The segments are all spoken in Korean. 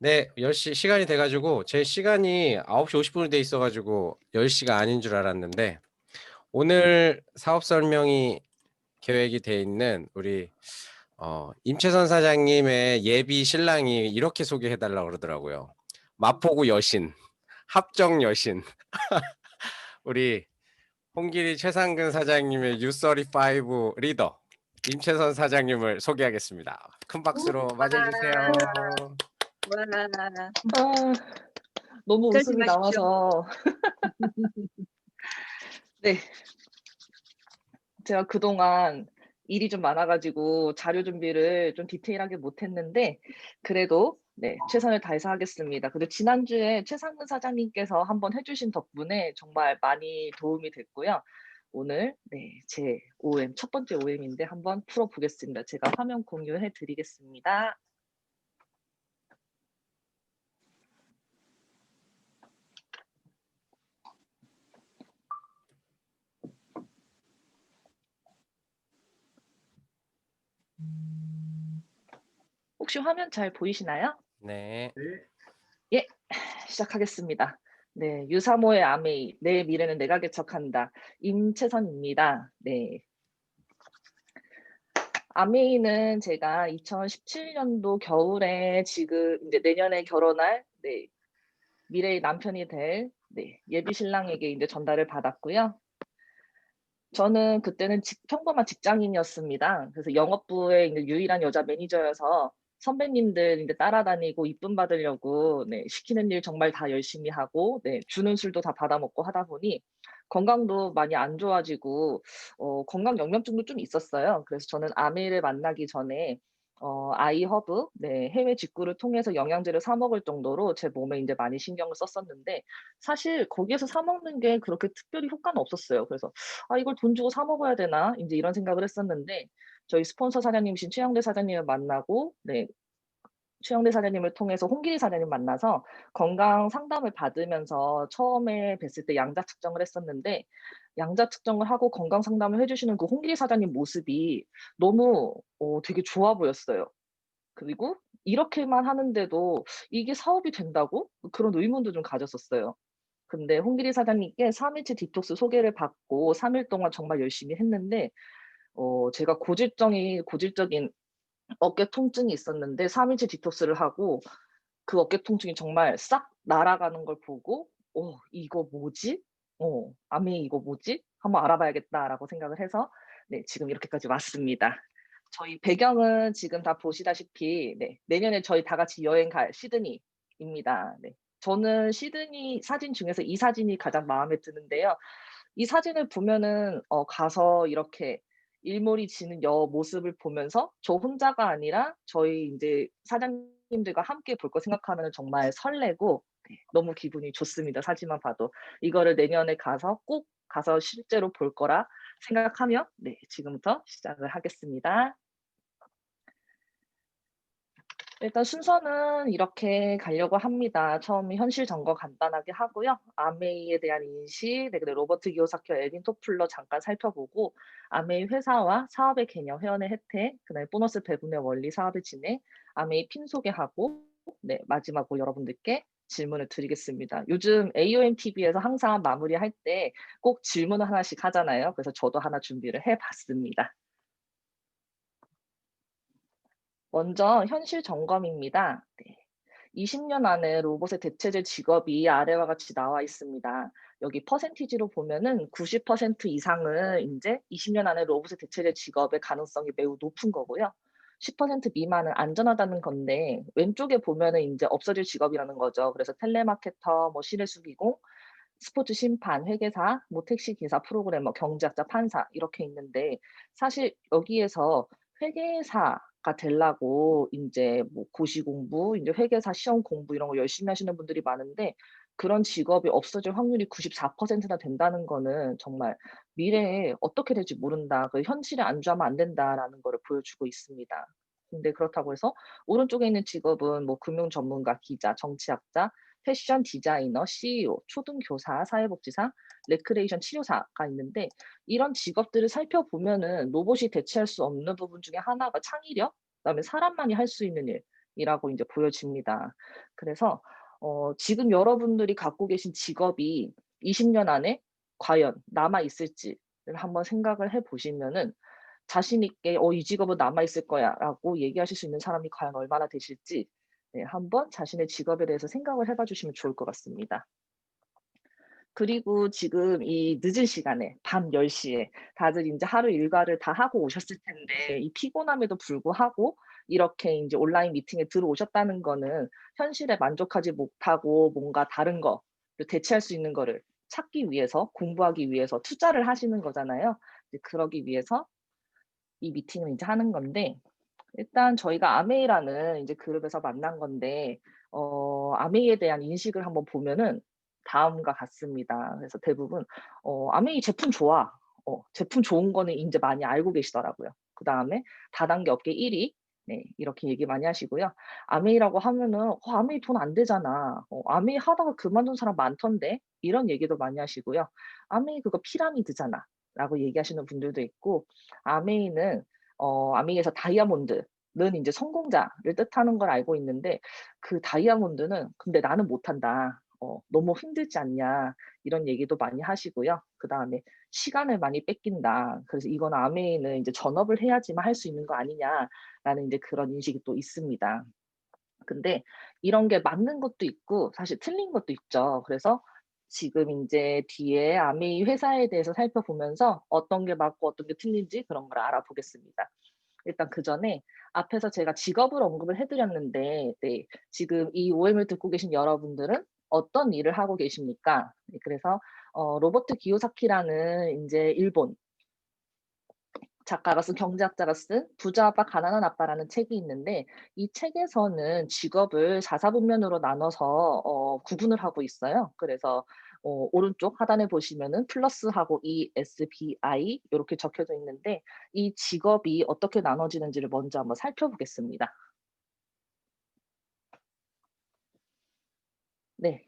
네. 10시 시간이 돼 가지고 제 시간이 9시 50 분이 돼 있어 가지고 10 시가 아닌 줄 알았는데 오늘 사업 설명이 계획이 돼 있는 우리 임채선 사장님의 예비 신랑이 이렇게 소개해 달라고 그러더라고요. 마포구 여신, 합정 여신. 우리 홍길이 최상근 사장님의 U35 리더 임채선 사장님을 소개하겠습니다. 큰 박수로 맞이해 주세요. 와. 음. 아 너무 웃음이 조심하십시오. 나와서 네. 제가 그동안 일이 좀 많아 가지고 자료 준비를 좀 디테일하게 못 했는데 그래도 네 최선을 다해서 하겠습니다. 근데 지난주에 최상근 사장님께서 한번 해 주신 덕분에 정말 많이 도움이 됐고요. 오늘 네 제 OM 첫 번째 OM인데 한번 풀어 보겠습니다. 제가 화면 공유해 드리겠습니다. 혹시 화면 잘 보이시나요? 네. 예. 시작하겠습니다. 네. 유사모의 아메이 내 미래는 내가 개척한다. 임채선입니다. 네. 아메이는 제가 2017 년도 겨울에 지금 인제 내년에 결혼할 네 미래의 남편이 될 네 예비 신랑에게 인제 전달을 받았고요. 저는 그때는 평범한 직장인이었습니다. 그래서 영업부의 인제 유일한 여자 매니저여서 선배님들 인제 따라다니고 이쁨 받으려고 네 시키는 일 정말 다 열심히 하고 네 주는 술도 다 받아 먹고 하다 보니 건강도 많이 안 좋아지고 건강 영향증도 좀 있었어요. 그래서 저는 아미를 만나기 전에 아이허브 네 해외 직구를 통해서 영양제를 사 먹을 정도로 제 몸에 인제 많이 신경을 썼었는데 사실 거기에서 사 먹는 게 그렇게 특별히 효과는 없었어요. 그래서 '아 이걸 돈 주고 사 먹어야 되나?' 인제 이런 생각을 했었는데 저희 스폰서 사장님이신 최영대 사장님을 만나고 네 최영대 사장님을 통해서 홍길이 사장님 만나서 건강 상담을 받으면서 처음에 뵀을 때 양자 측정을 했었는데 양자 측정을 하고 건강 상담을 해 주시는 그 홍길이 사장님 모습이 너무 되게 좋아 보였어요. 그리고 이렇게만 하는데도 '이게 사업이 된다고?' 그런 의문도 좀 가졌었어요. 근데 홍길이 사장님께 3 일치 디톡스 소개를 받고 3일 동안 정말 열심히 했는데 제가 고질적인 어깨 통증이 있었는데 3 일치 디톡스를 하고 그 어깨 통증이 정말 싹 날아가는 걸 보고 '이거 뭐지? 암이 이거 뭐지? 한번 알아봐야겠다.'라고 생각을 해서 네 지금 이렇게까지 왔습니다. 저희 배경은 지금 다 보시다시피 네 내년에 저희 다 같이 여행 갈 시드니입니다. 네. 저는 시드니 사진 중에서 이 사진이 가장 마음에 드는데요. 이 사진을 보면은 가서 이렇게 일몰이 지는 모습을 보면서 저 혼자가 아니라 저희 인제 사장님들과 함께 볼 거 생각하면은 정말 설레고 네 너무 기분이 좋습니다, 사진만 봐도. 이거를 내년에 가서 꼭 가서 실제로 볼 거라 생각하며 네 지금부터 시작을 하겠습니다. 일단 순서는 이렇게 가려고 합니다. 처음에 현실 점거 간단하게 하고요. 아메이에 대한 인식, 네 그리고 로버트 기요사키, 에딘 토플러 잠깐 살펴보고 아메이 회사와 사업의 개념, 회원의 혜택, 그다음에 보너스 배분의 원리, 사업의 진행, 아메이 핀 소개하고 네 마지막으로 여러분들께 질문을 드리겠습니다. 요즘 AOM TV에서 항상 마무리할 때 꼭 질문을 하나씩 하잖아요. 그래서 저도 하나 준비를 해 봤습니다. 먼저 현실 점검입니다. 네. 20년 안에 로봇의 대체제 직업이 아래와 같이 나와 있습니다. 여기 퍼센티지로 보면은 90% 이상은 인제 20년 안에 로봇의 대체제 직업의 가능성이 매우 높은 거고요. 10% 미만은 안전하다는 건데 왼쪽에 보면은 인제 없어질 직업이라는 거죠. 그래서 텔레마케터, 뭐 시래수기공, 스포츠 심판, 회계사, 뭐 택시 기사, 프로그래머, 경제학자, 판사 이렇게 있는데 사실 여기에서 회계사가 되려고 인제 뭐 고시 공부, 인제 회계사 시험 공부 이런 거 열심히 하시는 분들이 많은데 그런 직업이 없어질 확률이 94%나 된다는 거는 정말 '미래에 어떻게 될지 모른다. 그 현실에 안주하면 안 된다.'라는 거를 보여주고 있습니다. 근데 그렇다고 해서 오른쪽에 있는 직업은 뭐 금융 전문가, 기자, 정치학자, 패션 디자이너, CEO, 초등교사, 사회복지사, 레크레이션 치료사가 있는데 이런 직업들을 살펴보면은 로봇이 대체할 수 없는 부분 중에 하나가 창의력, 그다음에 사람만이 할 수 있는 일, 이라고 이제 보여집니다. 그래서 지금 여러분들이 갖고 계신 직업이 20년 안에 과연 남아 있을지를 한번 생각을 해 보시면은 자신 있게 이 직업은 남아 있을 거야라고 얘기하실 수 있는 사람이 과연 얼마나 되실지 네, 한번 자신의 직업에 대해서 생각을 해봐 주시면 좋을 것 같습니다. 그리고 지금 이 늦은 시간에 밤 10시에 다들 인제 하루 일과를 다 하고 오셨을 텐데 이 피곤함에도 불구하고 이렇게 인제 온라인 미팅에 들어오셨다는 거는 현실에 만족하지 못하고 뭔가 다른 거를 대체할 수 있는 거를 찾기 위해서 공부하기 위해서 투자를 하시는 거잖아요. 이제 그러기 위해서 이 미팅을 인제 하는 건데 일단 저희가 아메이라는 이제 그룹에서 만난 건데 아메이에 대한 인식을 한번 보면은 다음과 같습니다. 그래서 대부분 "아메이 제품 좋아." 제품 좋은 거는 인제 많이 알고 계시더라고요. 그다음에 다단계 업계 1 위 네 이렇게 얘기 많이 하시고요. 아메이라고 하면은 아메이 돈 안 되잖아. 아메이 하다가 그만둔 사람 많던데." 이런 얘기도 많이 하시고요. "아메이 그거 피라미드잖아."라고 얘기하시는 분들도 있고 아메이는 아메이에서 다이아몬드는 인제 성공자를 뜻하는 걸 알고 있는데 그 다이아몬드는 "근데 나는 못한다. 너무 힘들지 않냐." 이런 얘기도 많이 하시고요. 그다음에 "시간을 많이 뺏긴다. 그래서 이건 아메이는 인제 전업을 해야지만 할 수 있는 거 아니냐."라는 인제 그런 인식이 또 있습니다. 근데 이런 게 맞는 것도 있고 사실 틀린 것도 있죠. 그래서 지금 인제 뒤에 아메이 회사에 대해서 살펴보면서 어떤 게 맞고 어떤 게 틀린지 그런 걸 알아보겠습니다. 일단 그전에 앞에서 제가 직업을 언급을 해 드렸는데 네 지금 이 OM을 듣고 계신 여러분들은 어떤 일을 하고 계십니까? 네 그래서 로버트 기요사키라는 인제 일본 작가가 쓴 경제학자가 쓴 부자 아빠 가난한 아빠라는 책이 있는데 이 책에서는 직업을 4 분면으로 나눠서 구분을 하고 있어요. 그래서 오른쪽 하단에 보시면은 플러스하고 ESBI 요렇게 적혀져 있는데 이 직업이 어떻게 나눠지는지를 먼저 한번 살펴보겠습니다. 네.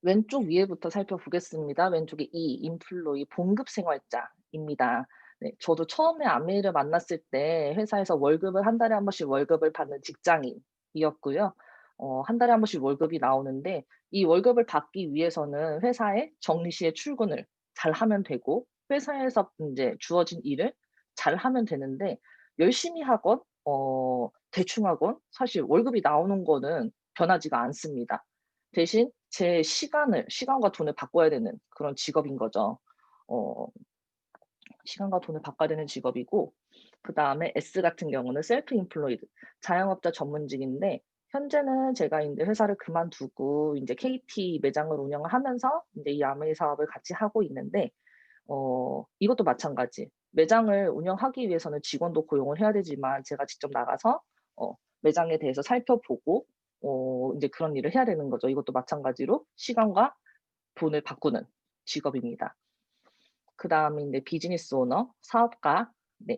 왼쪽 위에부터 살펴보겠습니다. 왼쪽에 E employee 봉급 생활자입니다. 네. 저도 처음에 아메이를 만났을 때 회사에서 월급을 한 달에 한 번씩 월급을 받는 직장인이었고요. 한 달에 한 번씩 월급이 나오는데 이 월급을 받기 위해서는 회사에 정시에 출근을 잘하면 되고 회사에서 인제 주어진 일을 잘하면 되는데 열심히 하건 대충 하건 사실 월급이 나오는 거는 변하지가 않습니다. 대신 제 시간과 돈을 바꿔야 되는 그런 직업인 거죠. 어 시간과 돈을 바꿔야 되는 직업이고 그다음에 S 같은 경우는 셀프 임플로이드 자영업자 전문직인데 현재는 제가 인제 회사를 그만두고 인제 KT 매장을 운영을 하면서 인제 이 아메이 사업을 같이 하고 있는데 이것도 마찬가지. 매장을 운영하기 위해서는 직원도 고용을 해야 되지만 제가 직접 나가서 매장에 대해서 살펴보고 인제 그런 일을 해야 되는 거죠. 이것도 마찬가지로 시간과 돈을 바꾸는 직업입니다. 그다음에 인제 비즈니스 오너, 사업가 네.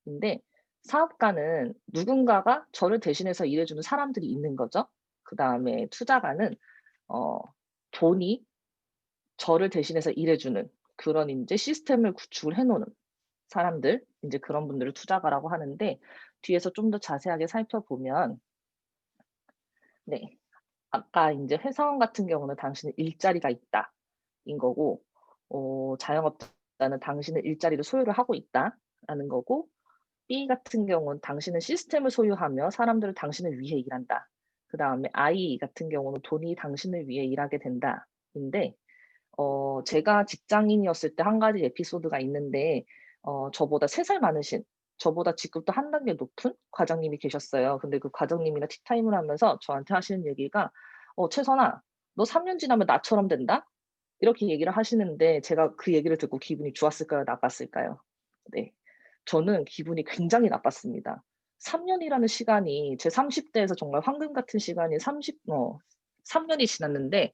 인데 사업가는 누군가가 저를 대신해서 일해 주는 사람들이 있는 거죠. 그다음에 투자가는 어 돈이 저를 대신해서 일해 주는 그런 인제 시스템을 구축을 해 놓는 사람들 인제 그런 분들을 투자가라고 하는데 뒤에서 좀 더 자세하게 살펴보면 네. 아까 인제 회사원 같은 경우는 "당신은 일자리가 있다."인 거고 자영업자는 "당신은 일자리를 소유를 하고 있다."라는 거고 B 같은 경우는 "당신은 시스템을 소유하며 사람들은 당신을 위해 일한다." 그다음에 I 같은 경우는 "돈이 당신을 위해 일하게 된다."인데 제가 직장인이었을 때 한 가지 에피소드가 있는데 저보다 3살 많으신 저보다 직급도 한 단계 높은 과장님이 계셨어요. 근데 그 과장님이랑 티타임을 하면서 저한테 하시는 얘기가 "최선아 너 3년 지나면 나처럼 된다." 이렇게 얘기를 하시는데 제가 그 얘기를 듣고 기분이 좋았을까요? 나빴을까요? 네. 저는 기분이 굉장히 나빴습니다. 3 년이라는 시간이 제 30 대에서 정말 황금 같은 시간이 3 년이 지났는데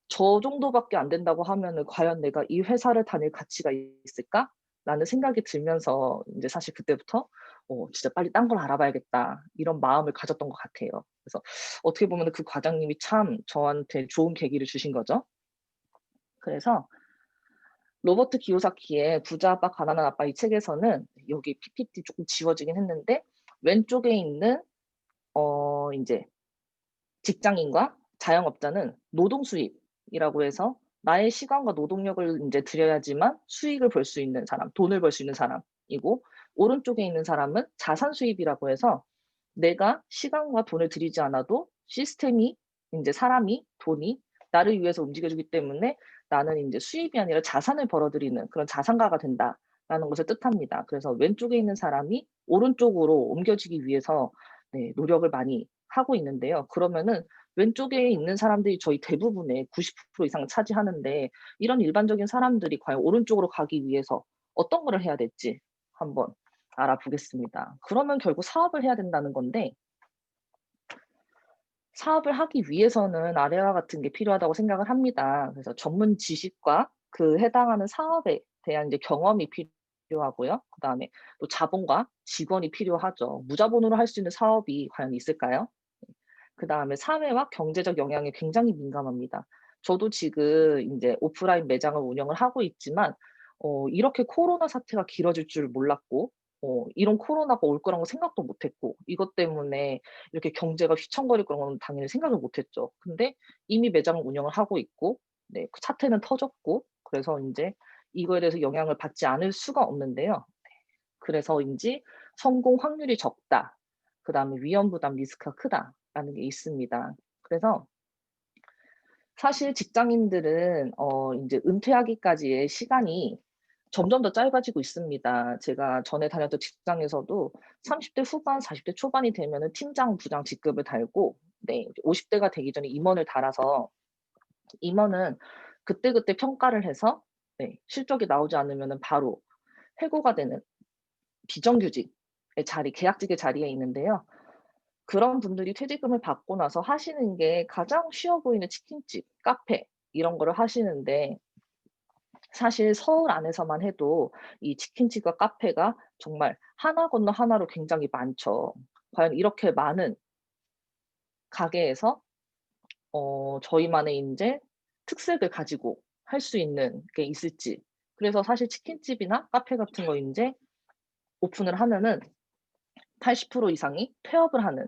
저 정도밖에 안 된다고 하면은 '과연 내가 이 회사를 다닐 가치가 있을까?'라는 생각이 들면서 인제 사실 그때부터 '진짜 빨리 딴 걸 알아봐야겠다.' 이런 마음을 가졌던 것 같아요. 그래서 어떻게 보면은 그 과장님이 참 저한테 좋은 계기를 주신 거죠. 그래서 로버트 기요사키의 부자 아빠 가난한 아빠 이 책에서는 여기 PPT 쪼끔 지워지긴 했는데 왼쪽에 있는 이제 직장인과 자영업자는 노동 수입이라고 해서 나의 시간과 노동력을 인제 들여야지만 수익을 벌 수 있는 사람, 돈을 벌 수 있는 사람이고, 오른쪽에 있는 사람은 자산 수입이라고 해서 내가 시간과 돈을 들이지 않아도 시스템이 인제 사람이 돈이 나를 위해서 움직여 주기 때문에 나는 인제 수입이 아니라 자산을 벌어들이는 그런 자산가가 된다라는 것을 뜻합니다. 그래서 왼쪽에 있는 사람이 오른쪽으로 옮겨지기 위해서 네 노력을 많이 하고 있는데요. 그러면은 왼쪽에 있는 사람들이 저희 대부분의 90% 이상을 차지하는데, 이런 일반적인 사람들이 과연 오른쪽으로 가기 위해서 어떤 거를 해야 될지 한번 알아보겠습니다. 그러면 결국 사업을 해야 된다는 건데, 사업을 하기 위해서는 아래와 같은 게 필요하다고 생각을 합니다. 그래서 전문 지식과 그 해당하는 사업에 대한 이제 경험이 필요하고요. 그다음에 또 자본과 직원이 필요하죠. 무자본으로 할 수 있는 사업이 과연 있을까요? 그다음에 사회와 경제적 영향에 굉장히 민감합니다. 저도 지금 인제 오프라인 매장을 운영을 하고 있지만 이렇게 코로나 사태가 길어질 줄 몰랐고, 이런 코로나가 올 거라고 생각도 못 했고, 이것 때문에 이렇게 경제가 휘청거릴 거라고는 당연히 생각을 못 했죠. 근데 이미 매장을 운영을 하고 있고, 네 그 사태는 터졌고, 그래서 인제 이거에 대해서 영향을 받지 않을 수가 없는데요. 그래서인지 성공 확률이 적다, 그다음에 위험 부담 리스크가 크다라는 게 있습니다. 그래서 사실 직장인들은 인제 은퇴하기까지의 시간이 점점 더 짧아지고 있습니다. 제가 전에 다녔던 직장에서도 30대 후반, 40대 초반이 되면은 팀장, 부장 직급을 달고, 네 50 대가 되기 전에 임원을 달아서 임원은 그때그때 평가를 해서 네 실적이 나오지 않으면은 바로 해고가 되는 비정규직의 자리, 계약직의 자리에 있는데요. 그런 분들이 퇴직금을 받고 나서 하시는 게 가장 쉬워 보이는 치킨집, 카페 이런 거를 하시는데, 사실 서울 안에서만 해도 이 치킨집과 카페가 정말 하나 건너 하나로 굉장히 많죠. 과연 이렇게 많은 가게에서 저희만의 인제 특색을 가지고 할 수 있는 게 있을지. 그래서 사실 치킨집이나 카페 같은 거 인제 오픈을 하면은 80% 이상이 폐업을 하는,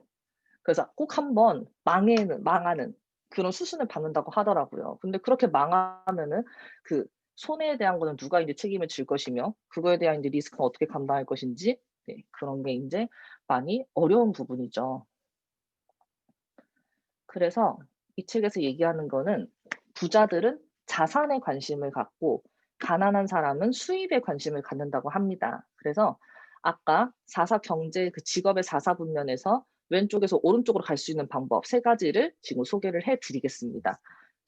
그래서 꼭 한번 망하는 그런 수순을 밟는다고 하더라고요. 근데 그렇게 망하면은 그 손해에 대한 거는 누가 이제 책임을 질 것이며, 그거에 대한 이제 리스크는 어떻게 감당할 것인지, 네 그런 게 인제 많이 어려운 부분이죠. 그래서 이 책에서 얘기하는 거는 부자들은 자산에 관심을 갖고 가난한 사람은 수입에 관심을 갖는다고 합니다. 그래서 아까 4사 경제 그 직업의 4사 분면에서 왼쪽에서 오른쪽으로 갈 수 있는 방법 세 가지를 지금 소개를 해 드리겠습니다.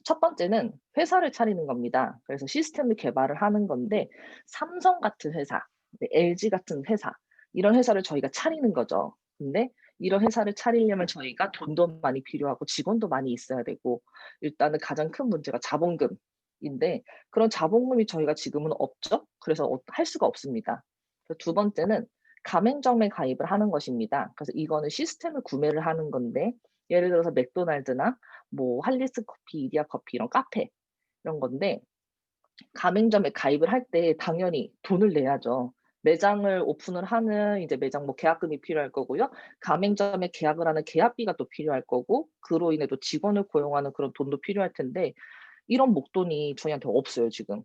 첫 번째는 회사를 차리는 겁니다. 그래서 시스템을 개발을 하는 건데, 삼성 같은 회사, 네 LG 같은 회사, 이런 회사를 저희가 차리는 거죠. 근데 이런 회사를 차리려면 저희가 돈도 많이 필요하고 직원도 많이 있어야 되고, 일단은 가장 큰 문제가 자본금인데, 그런 자본금이 저희가 지금은 없죠. 그래서 할 수가 없습니다. 두 번째는 가맹점에 가입을 하는 것입니다. 그래서 이거는 시스템을 구매를 하는 건데, 예를 들어서 맥도날드나 뭐 할리스 커피, 이디야 커피 이런 카페 이런 건데, 가맹점에 가입을 할 때 당연히 돈을 내야죠. 매장을 오픈을 하는 이제 매장 뭐 계약금이 필요할 거고요. 가맹점에 계약을 하는 계약비가 또 필요할 거고, 그로 인해 또 직원을 고용하는 그런 돈도 필요할 텐데, 이런 목돈이 저희한테 없어요 지금.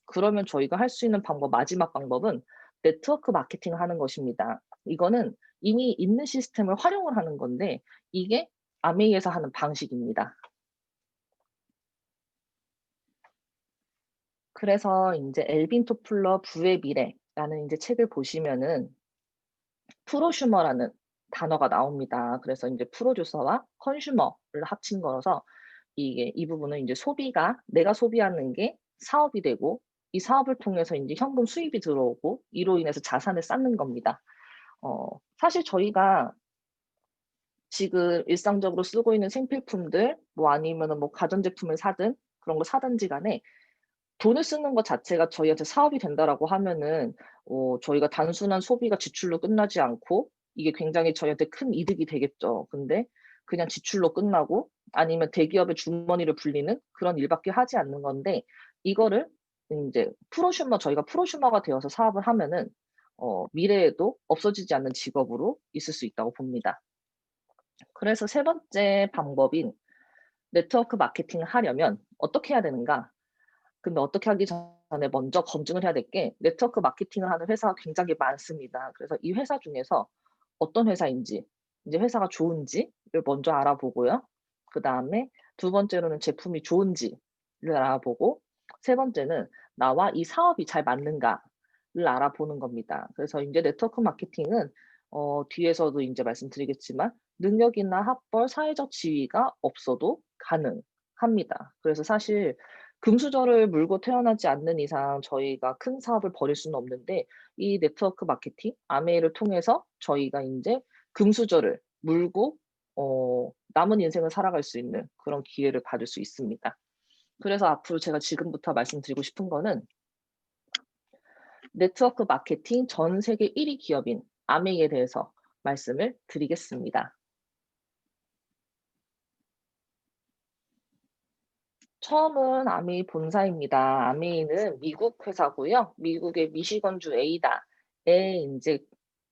그러면 저희가 할 수 있는 방법, 마지막 방법은 네트워크 마케팅을 하는 것입니다. 이거는 이미 있는 시스템을 활용을 하는 건데, 이게 아메이에서 하는 방식입니다. 그래서 인제 엘빈 토플러 부의 미래라는 인제 책을 보시면은 프로슈머라는 단어가 나옵니다. 그래서 인제 프로듀서와 컨슈머를 합친 거라서 이게 이 부분은 인제 소비가, 내가 소비하는 게 사업이 되고, 이 사업을 통해서 인제 현금 수입이 들어오고, 이로 인해서 자산을 쌓는 겁니다. 사실 저희가 지금 일상적으로 쓰고 있는 생필품들 뭐 아니면은 뭐 가전제품을 사든 그런 걸 사든지 간에 돈을 쓰는 것 자체가 저희한테 사업이 된다라고 하면은 저희가 단순한 소비가 지출로 끝나지 않고 이게 굉장히 저희한테 큰 이득이 되겠죠. 근데 그냥 지출로 끝나고 아니면 대기업의 주머니를 불리는 그런 일밖에 하지 않는 건데, 이거를 인제 저희가 프로슈머가 되어서 사업을 하면은 미래에도 없어지지 않는 직업으로 있을 수 있다고 봅니다. 그래서 세 번째 방법인 네트워크 마케팅을 하려면 어떻게 해야 되는가? 근데 어떻게 하기 전에 먼저 검증을 해야 될 게 네트워크 마케팅을 하는 회사가 굉장히 많습니다. 그래서 이 회사 중에서 어떤 회사인지, 이제 회사가 좋은지를 먼저 알아보고요. 그다음에 두 번째로는 제품이 좋은지를 알아보고 세 번째는 나와 이 사업이 잘 맞는가를 알아보는 겁니다. 그래서 인제 네트워크 마케팅은 뒤에서도 인제 말씀드리겠지만 능력이나 학벌, 사회적 지위가 없어도 가능합니다. 그래서 사실 금수저를 물고 태어나지 않는 이상 저희가 큰 사업을 벌일 수는 없는데 이 네트워크 마케팅, 아메이를 통해서 저희가 인제 금수저를 물고 남은 인생을 살아갈 수 있는 그런 기회를 받을 수 있습니다. 그래서 앞으로 제가 지금부터 말씀드리고 싶은 거는 네트워크 마케팅 전 세계 1위 기업인 아메이에 대해서 말씀을 드리겠습니다. 처음은 아메이 본사입니다. 아메이는 미국 회사고요. 미국의 미시건주 에이다에 인제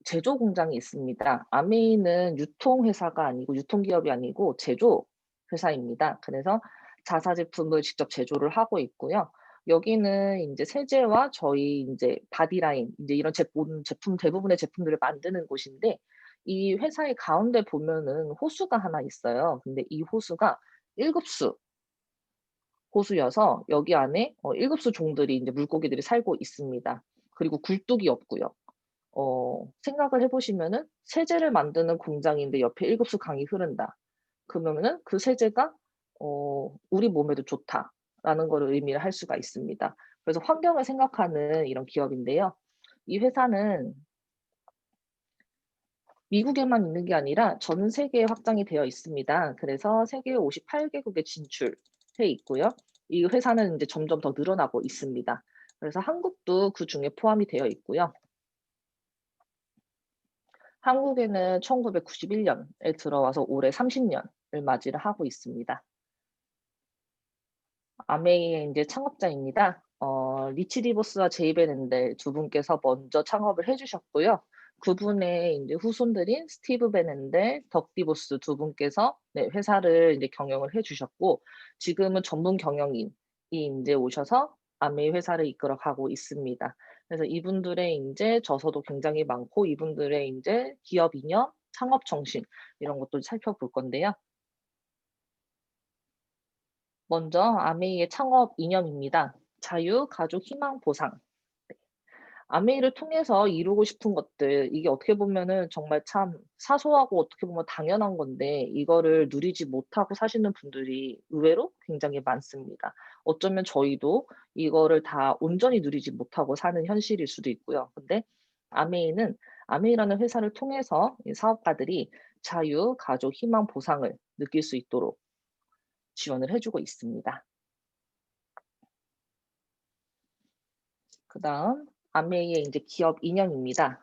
제조 공장이 있습니다. 아메이는 유통 회사가 아니고 유통 기업이 아니고 제조 회사입니다. 그래서 자사 제품을 직접 제조를 하고 있고요. 여기는 인제 세제와 저희 인제 바디라인 인제 이런 모든 제품 대부분의 제품들을 만드는 곳인데 이 회사의 가운데 보면은 호수가 하나 있어요. 근데 이 호수가 1 급수 호수여서 여기 안에 1 급수 종들이 인제 물고기들이 살고 있습니다. 그리고 굴뚝이 없고요. 생각을 해 보시면은 세제를 만드는 공장인데 옆에 1 급수 강이 흐른다. 그러면은 그 세제가 '우리 몸에도 좋다.'라는 거를 의미를 할 수가 있습니다. 그래서 환경을 생각하는 이런 기업인데요. 이 회사는 미국에만 있는 게 아니라 전 세계에 확장이 되어 있습니다. 그래서 세계 58 개국에 진출해 있고요. 이 회사는 인제 점점 더 늘어나고 있습니다. 그래서 한국도 그중에 포함이 되어 있고요. 한국에는 1991 년에 들어와서 올해 30 년을 맞이를 하고 있습니다. 아메이의 인제 창업자입니다. 리치 디보스와 제이 벤 앤델 두 분께서 먼저 창업을 해 주셨고요. 그분의 인제 후손들인 스티브 벤 앤델, 덕 디보스 두 분께서 네 회사를 인제 경영을 해 주셨고 지금은 전문 경영인이 인제 오셔서 아메이 회사를 이끌어 가고 있습니다. 그래서 이분들의 인제 저서도 굉장히 많고 이분들의 인제 기업 이념, 창업 정신 이런 것도 살펴볼 건데요. 먼저 아메이의 창업 이념입니다. 자유, 가족, 희망, 보상. 아메이를 통해서 이루고 싶은 것들 이게 어떻게 보면은 정말 참 사소하고 어떻게 보면 당연한 건데 이거를 누리지 못하고 사시는 분들이 의외로 굉장히 많습니다. 어쩌면 저희도 이거를 다 온전히 누리지 못하고 사는 현실일 수도 있고요. 근데 아메이는 아메이라는 회사를 통해서 이 사업가들이 자유, 가족, 희망, 보상을 느낄 수 있도록 지원을 해 주고 있습니다. 그다음 아메이의 인제 기업 이념입니다.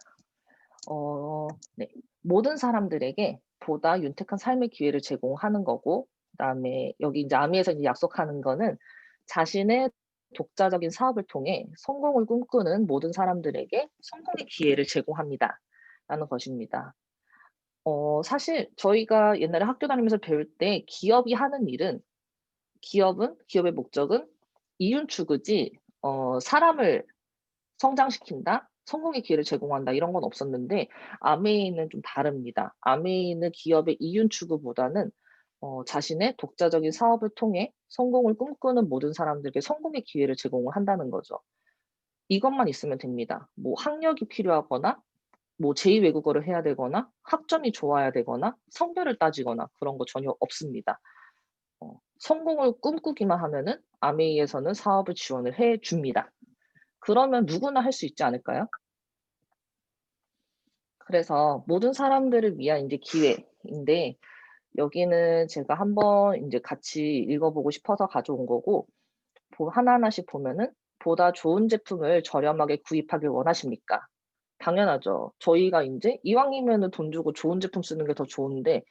네. 모든 사람들에게 보다 윤택한 삶의 기회를 제공하는 거고 그다음에 여기 인제 아미에서 이제 약속하는 거는 자신의 독자적인 사업을 통해 성공을 꿈꾸는 모든 사람들에게 성공의 기회를 제공합니다.'라는 것입니다. 사실 저희가 옛날에 학교 다니면서 배울 때 기업이 하는 일은 기업의 목적은 이윤 추구지 사람을 성장시킨다, 성공의 기회를 제공한다 이런 건 없었는데 아메이는 좀 다릅니다. 아메이는 기업의 이윤 추구보다는 자신의 독자적인 사업을 통해 성공을 꿈꾸는 모든 사람들에게 성공의 기회를 제공을 한다는 거죠. 이것만 있으면 됩니다. 뭐 학력이 필요하거나 뭐 제2 외국어를 해야 되거나 학점이 좋아야 되거나 성별을 따지거나 그런 거 전혀 없습니다. 성공을 꿈꾸기만 하면은 아메이에서는 사업을 지원을 해 줍니다. 그러면 누구나 할 수 있지 않을까요? 그래서 모든 사람들을 위한 인제 기회인데 여기는 제가 한번 인제 같이 읽어 보고 싶어서 가져온 거고 하나하나씩 보면은 "보다 좋은 제품을 저렴하게 구입하길 원하십니까?" 당연하죠. 저희가 인제 이왕이면은 돈 주고 좋은 제품 쓰는 게 더 좋은데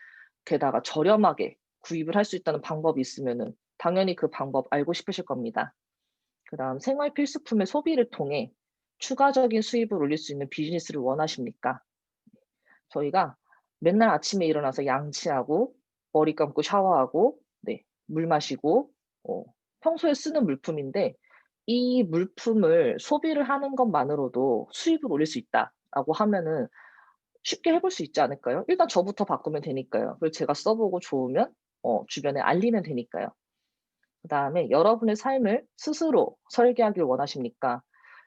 게다가 저렴하게 구입을 할 수 있다는 방법이 있으면은 당연히 그 방법 알고 싶으실 겁니다. 그다음 "생활 필수품의 소비를 통해 추가적인 수입을 올릴 수 있는 비즈니스를 원하십니까?" 저희가 맨날 아침에 일어나서 양치하고 머리 감고 샤워하고 물 마시고 평소에 쓰는 물품인데 이 물품을 소비를 하는 것만으로도 수입을 올릴 수 있다라고 하면은 쉽게 해볼 수 있지 않을까요? 일단 저부터 바꾸면 되니까요. 그리고 제가 써 보고 좋으면 주변에 알리면 되니까요. 그다음에 여러분의 삶을 스스로 설계하길 원하십니까?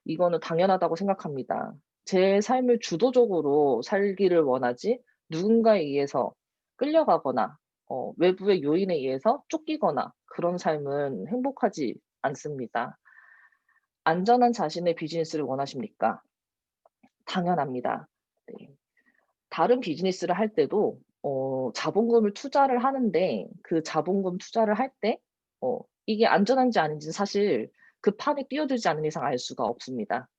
이거는 당연하다고 생각합니다. 제 삶을 주도적으로 살기를 원하지 누군가에 의해서 끌려가거나 외부의 요인에 의해서 쫓기거나 그런 삶은 행복하지 않습니다. 안전한 자신의 비즈니스를 원하십니까? 당연합니다. 네. 다른 비즈니스를 할 때도 자본금을 투자를 하는데 그 자본금 투자를 할 때 이게 안전한지 아닌지는 사실 그 판에 뛰어들지 않는 이상 알 수가 없습니다.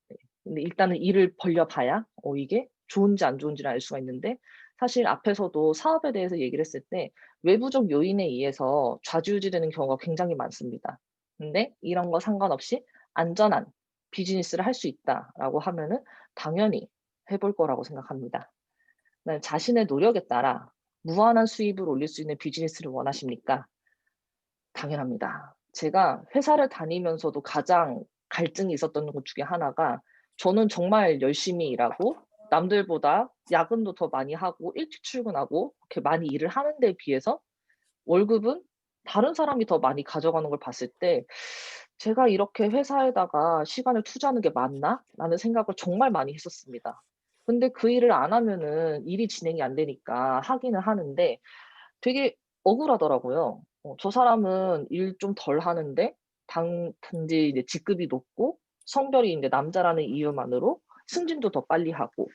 네. 근데 일단은 일을 벌려 봐야 이게 좋은지 안 좋은지를 알 수가 있는데 사실 앞에서도 사업에 대해서 얘기를 했을 때 외부적 요인에 의해서 좌지우지되는 경우가 굉장히 많습니다. 근데 이런 거 상관없이 안전한 비즈니스를 할 수 있다라고 하면은 당연히 해볼 거라고 생각합니다. 네, 자신의 노력에 따라 무한한 수입을 올릴 수 있는 비즈니스를 원하십니까? 당연합니다. 제가 회사를 다니면서도 가장 갈등이 있었던 것 중에 하나가 저는 정말 열심히 일하고 남들보다 야근도 더 많이 하고 일찍 출근하고 이렇게 많이 일을 하는 데에 비해서 월급은 다른 사람이 더 많이 가져가는 걸 봤을 때 '제가 이렇게 회사에다가 시간을 투자하는 게 맞나?'라는 생각을 정말 많이 했었습니다. 근데 그 일을 안 하면은 일이 진행이 안 되니까 하기는 하는데 되게 억울하더라고요. 저 사람은 일 좀 덜 하는데 단지 이제 직급이 높고 성별이 인제 남자라는 이유만으로 승진도 더 빨리 하고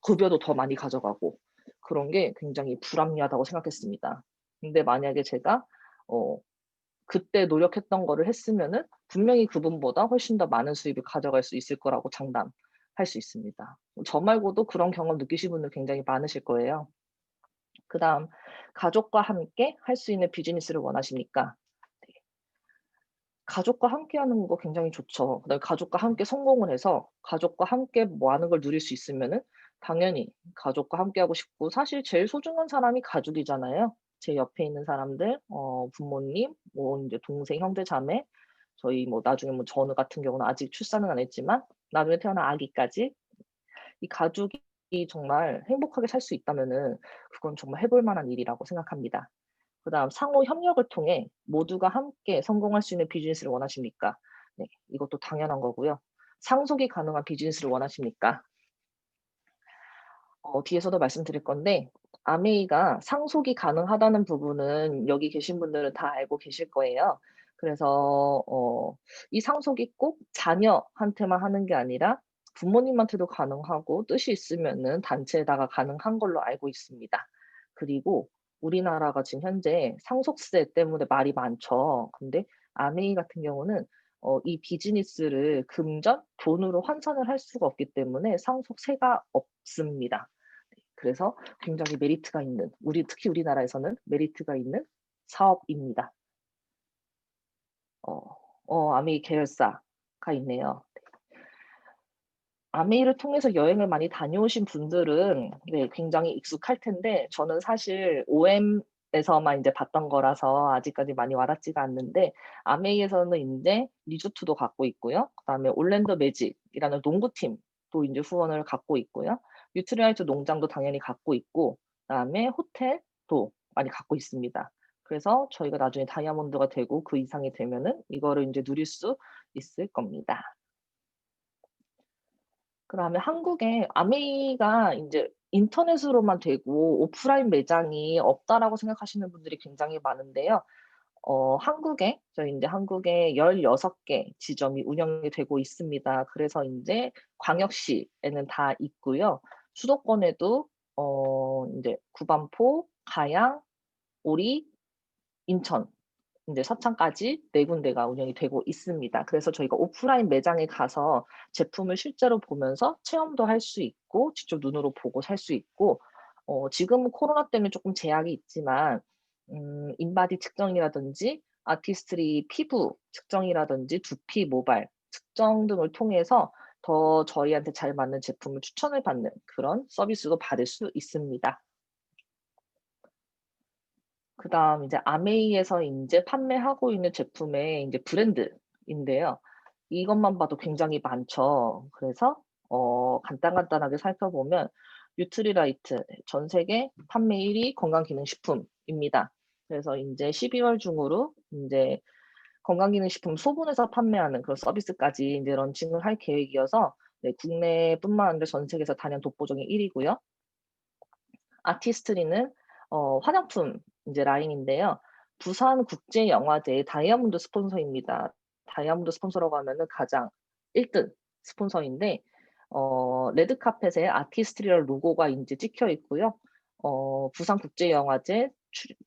급여도 더 많이 가져가고 그런 게 굉장히 불합리하다고 생각했습니다. 근데 만약에 제가 어 그때 노력했던 거를 했으면은 분명히 그분보다 훨씬 더 많은 수입을 가져갈 수 있을 거라고 장담할 수 있습니다. 저 말고도 그런 경험 느끼신 분들 굉장히 많으실 거예요. 그다음 가족과 함께 할 수 있는 비즈니스를 원하십니까? 네. 가족과 함께 하는 거 굉장히 좋죠. 그다음에 가족과 함께 성공을 해서 가족과 함께 뭐 하는 걸 누릴 수 있으면은 당연히 가족과 함께 하고 싶고 사실 제일 소중한 사람이 가족이잖아요. 제 옆에 있는 사람들 부모님 뭐 인제 동생, 형제, 자매 저희 뭐 나중에 뭐 전우 같은 경우는 아직 출산은 안 했지만 나중에 태어날 아기까지 이 가족이 정말 행복하게 살 수 있다면은 그건 정말 해볼 만한 일이라고 생각합니다. 그다음 상호 협력을 통해 모두가 함께 성공할 수 있는 비즈니스를 원하십니까? 네. 이것도 당연한 거고요. 상속이 가능한 비즈니스를 원하십니까? 뒤에서도 말씀드릴 건데 아메이가 상속이 가능하다는 부분은 여기 계신 분들은 다 알고 계실 거예요. 그래서 이 상속이 꼭 자녀한테만 하는 게 아니라 부모님한테도 가능하고 뜻이 있으면은 단체에다가 가능한 걸로 알고 있습니다. 그리고 우리나라가 지금 현재 상속세 때문에 말이 많죠. 근데 아메이 같은 경우는 이 비즈니스를 금전, 돈으로 환산을 할 수가 없기 때문에 상속세가 없습니다. 그래서 굉장히 메리트가 있는 특히 우리나라에서는 메리트가 있는 사업입니다. 아메이 계열사가 있네요. 아메이를 통해서 여행을 많이 다녀오신 분들은 굉장히 익숙할 텐데 저는 사실 OM에서만 인제 봤던 거라서 아직까지 많이 와 닿지가 않는데 아메이에서는 인제 리조트도 갖고 있고요. 그다음에 올랜도 매직이라는 농구팀도 인제 후원을 갖고 있고요. 뉴트리라이트 농장도 당연히 갖고 있고 그다음에 호텔도 많이 갖고 있습니다. 그래서 저희가 나중에 다이아몬드가 되고 그 이상이 되면은 이거를 인제 누릴 수 있을 겁니다. 그다음에 한국에 아메이가 인제 인터넷으로만 되고 오프라인 매장이 없다라고 생각하시는 분들이 굉장히 많은데요. 한국에 저희 인제 한국에 16개 지점이 운영이 되고 있습니다. 그래서 인제 광역시에는 다 있고요. 수도권에도 인제 구반포, 가양, 오리, 인천 인제 서창까지 4 군데가 운영이 되고 있습니다. 그래서 저희가 오프라인 매장에 가서 제품을 실제로 보면서 체험도 할 수 있고 직접 눈으로 보고 살 수 있고 지금은 코로나 때문에 쪼끔 제약이 있지만 인바디 측정이라든지 아티스트리 피부 측정이라든지 두피, 모발 측정 등을 통해서 더 저희한테 잘 맞는 제품을 추천을 받는 그런 서비스도 받을 수 있습니다. 그다음 이제 아메이에서 인제 판매하고 있는 제품의 인제 브랜드인데요. 이것만 봐도 굉장히 많죠. 그래서 간단하게 살펴보면 뉴트리라이트 전 세계 판매 1위 건강기능식품입니다. 그래서 인제 12월 중으로 인제 건강기능식품 소분해서 판매하는 그런 서비스까지 인제 런칭을 할 계획이어서 네 국내뿐만 아니라 전 세계에서 단연 독보적인 1 위고요. 아티스트리는 화장품 인제 라인인데요. 부산국제영화제 다이아몬드 스폰서입니다. 다이아몬드 스폰서라고 하면은 가장 1등 스폰서인데 레드카펫에 아티스트리라는 로고가 인제 찍혀 있고요. 부산국제영화제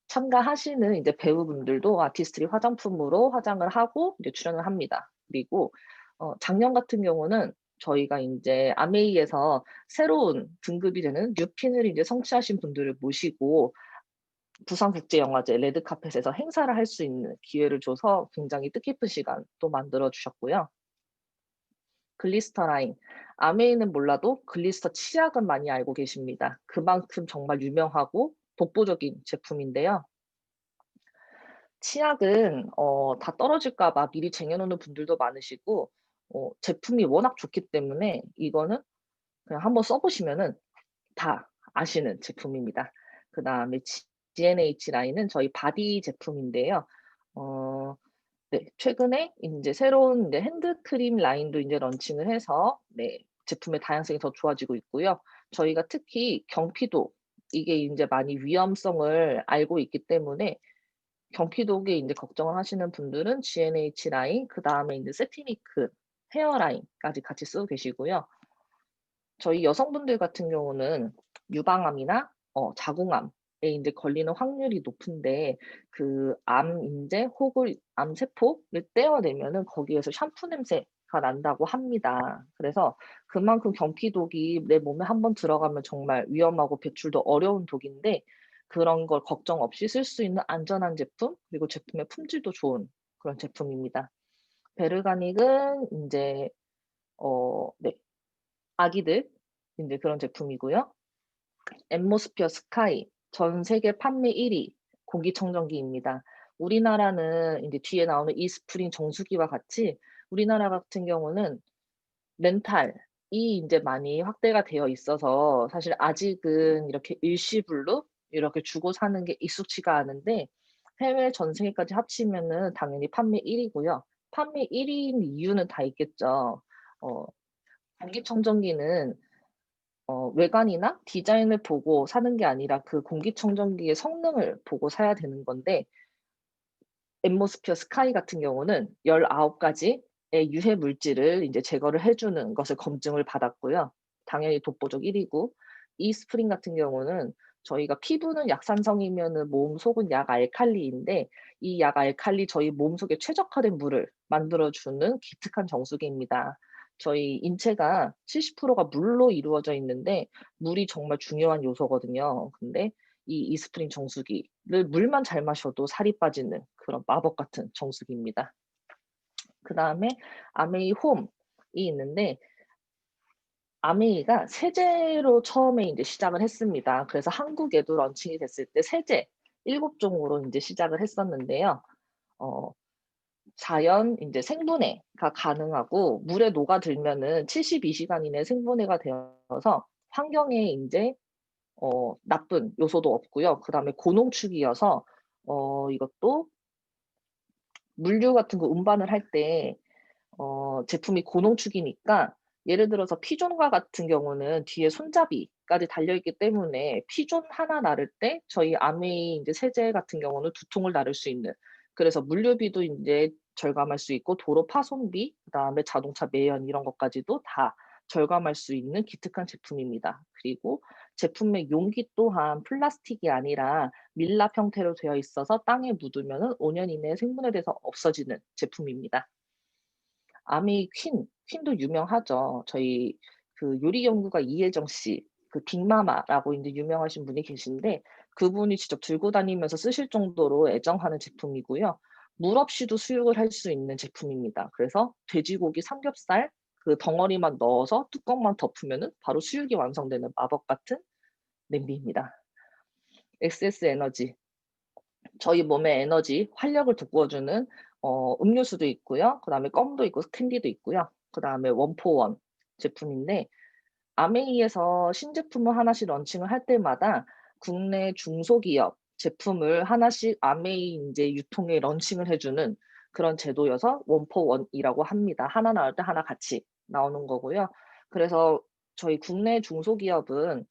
참가하시는 이제 배우분들도 아티스트리 화장품으로 화장을 하고 이제 출연을 합니다. 그리고 작년 같은 경우는 저희가 인제 아메이에서 새로운 등급이 되는 뉴핀을 이제 성취하신 분들을 모시고 부산국제영화제 레드카펫에서 행사를 할 수 있는 기회를 줘서 굉장히 뜻깊은 시간 또 만들어 주셨고요. 글리스터라인. 아메이는 몰라도 글리스터 치약은 많이 알고 계십니다. 그만큼 정말 유명하고 독보적인 제품인데요. 치약은 다 떨어질까 봐 미리 쟁여 놓는 분들도 많으시고 제품이 워낙 좋기 때문에 이거는 그냥 한번 써 보시면은 다 아시는 제품입니다. 그다음에 GNH 라인은 저희 바디 제품인데요. 어 네 최근에 인제 새로운 인제 핸드크림 라인도 인제 런칭을 해서 네 제품의 다양성이 더 좋아지고 있고요. 저희가 특히 경피도 이게 인제 많이 위험성을 알고 있기 때문에 경피독에 인제 걱정을 하시는 분들은 GNH 라인 그다음에 인제 세티니크 헤어 라인까지 같이 쓰고 계시고요. 저희 여성분들 같은 경우는 유방암이나 자궁암에 인제 걸리는 확률이 높은데 그 암 인제 혹을 암 세포를 떼어내면은 거기에서 샴푸 냄새가 난다고 합니다. 그래서 그만큼 경피독이 내 몸에 한번 들어가면 정말 위험하고 배출도 어려운 독인데 그런 걸 걱정 없이 쓸 수 있는 안전한 제품 그리고 제품의 품질도 좋은 그런 제품입니다. 베르가닉은 인제 네 아기들 인제 그런 제품이고요. 앰모스피어 스카이 전 세계 판매 1위 공기청정기입니다. 우리나라는 인제 뒤에 나오는 이스프링 정수기와 같이 우리나라 같은 경우는 렌탈이 인제 많이 확대가 되어 있어서 사실 아직은 이렇게 일시불로 이렇게 주고 사는 게 익숙지가 않은데 해외 전 세계까지 합치면은 당연히 판매 1 위고요. 판매 1 위인 이유는 다 있겠죠. 어 공기청정기는 외관이나 디자인을 보고 사는 게 아니라 그 공기청정기의 성능을 보고 사야 되는 건데 앰모스피어 스카이 같은 경우는 19 가지의 유해 물질을 인제 제거를 해 주는 것을 검증을 받았고요. 당연히 독보적 1 위고 이스프링 같은 경우는 저희가 피부는 약산성이면은 몸 속은 약알칼리인데 이 약알칼리 저희 몸속에 최적화된 물을 만들어 주는 기특한 정수기입니다. 저희 인체가 70%가 물로 이루어져 있는데 물이 정말 중요한 요소거든요. 근데 이 이스프링 정수기를 물만 잘 마셔도 살이 빠지는 그런 마법 같은 정수기입니다. 그다음에 아메이 홈이 있는데 아메이가 세제로 처음에 인제 시작을 했습니다. 그래서 한국에도 런칭이 됐을 때 세제 7 종으로 인제 시작을 했었는데요. 어 자연 인제 생분해가 가능하고 물에 녹아들면은 72 시간 이내에 생분해가 되어서 환경에 인제 나쁜 요소도 없고요. 그다음에 고농축이어서 이것도 물류 같은 거 운반을 할 때 제품이 고농축이니까 예를 들어서 피존과 같은 경우는 뒤에 손잡이까지 달려 있기 때문에 피존 하나 나를 때 저희 아메이 인제 세제 같은 경우는 2 통을 나를 수 있는 그래서 물류비도 인제 절감할 수 있고 도로 파손비 그다음에 자동차 매연 이런 것까지도 다 절감할 수 있는 기특한 제품입니다. 그리고 제품의 용기 또한 플라스틱이 아니라 밀랍 형태로 되어 있어서 땅에 묻으면은 5년 이내에 생분해돼서 없어지는 제품입니다. 아메이 퀸도 유명하죠. 저희 그 요리 연구가 이혜정 씨 그 빅마마라고 인제 유명하신 분이 계신데 그분이 직접 들고 다니면서 쓰실 정도로 애정하는 제품이고요. 물 없이도 수육을 할 수 있는 제품입니다. 그래서 돼지고기 삼겹살 그 덩어리만 넣어서 뚜껑만 덮으면은 바로 수육이 완성되는 마법 같은 냄비입니다. 엑세스 에너지 저희 몸의 에너지, 활력을 돋궈주는 음료수도 있고요. 그다음에 껌도 있고 캔디도 있고요. 그다음에 원포원 제품인데 아메이에서 신제품을 하나씩 런칭을 할 때마다 국내 중소기업 제품을 하나씩 아메이 인제 유통에 런칭을 해 주는 그런 제도여서 원포원이라고 합니다. 하나 나올 때 하나 같이 나오는 거고요. 그래서 저희 국내 중소기업은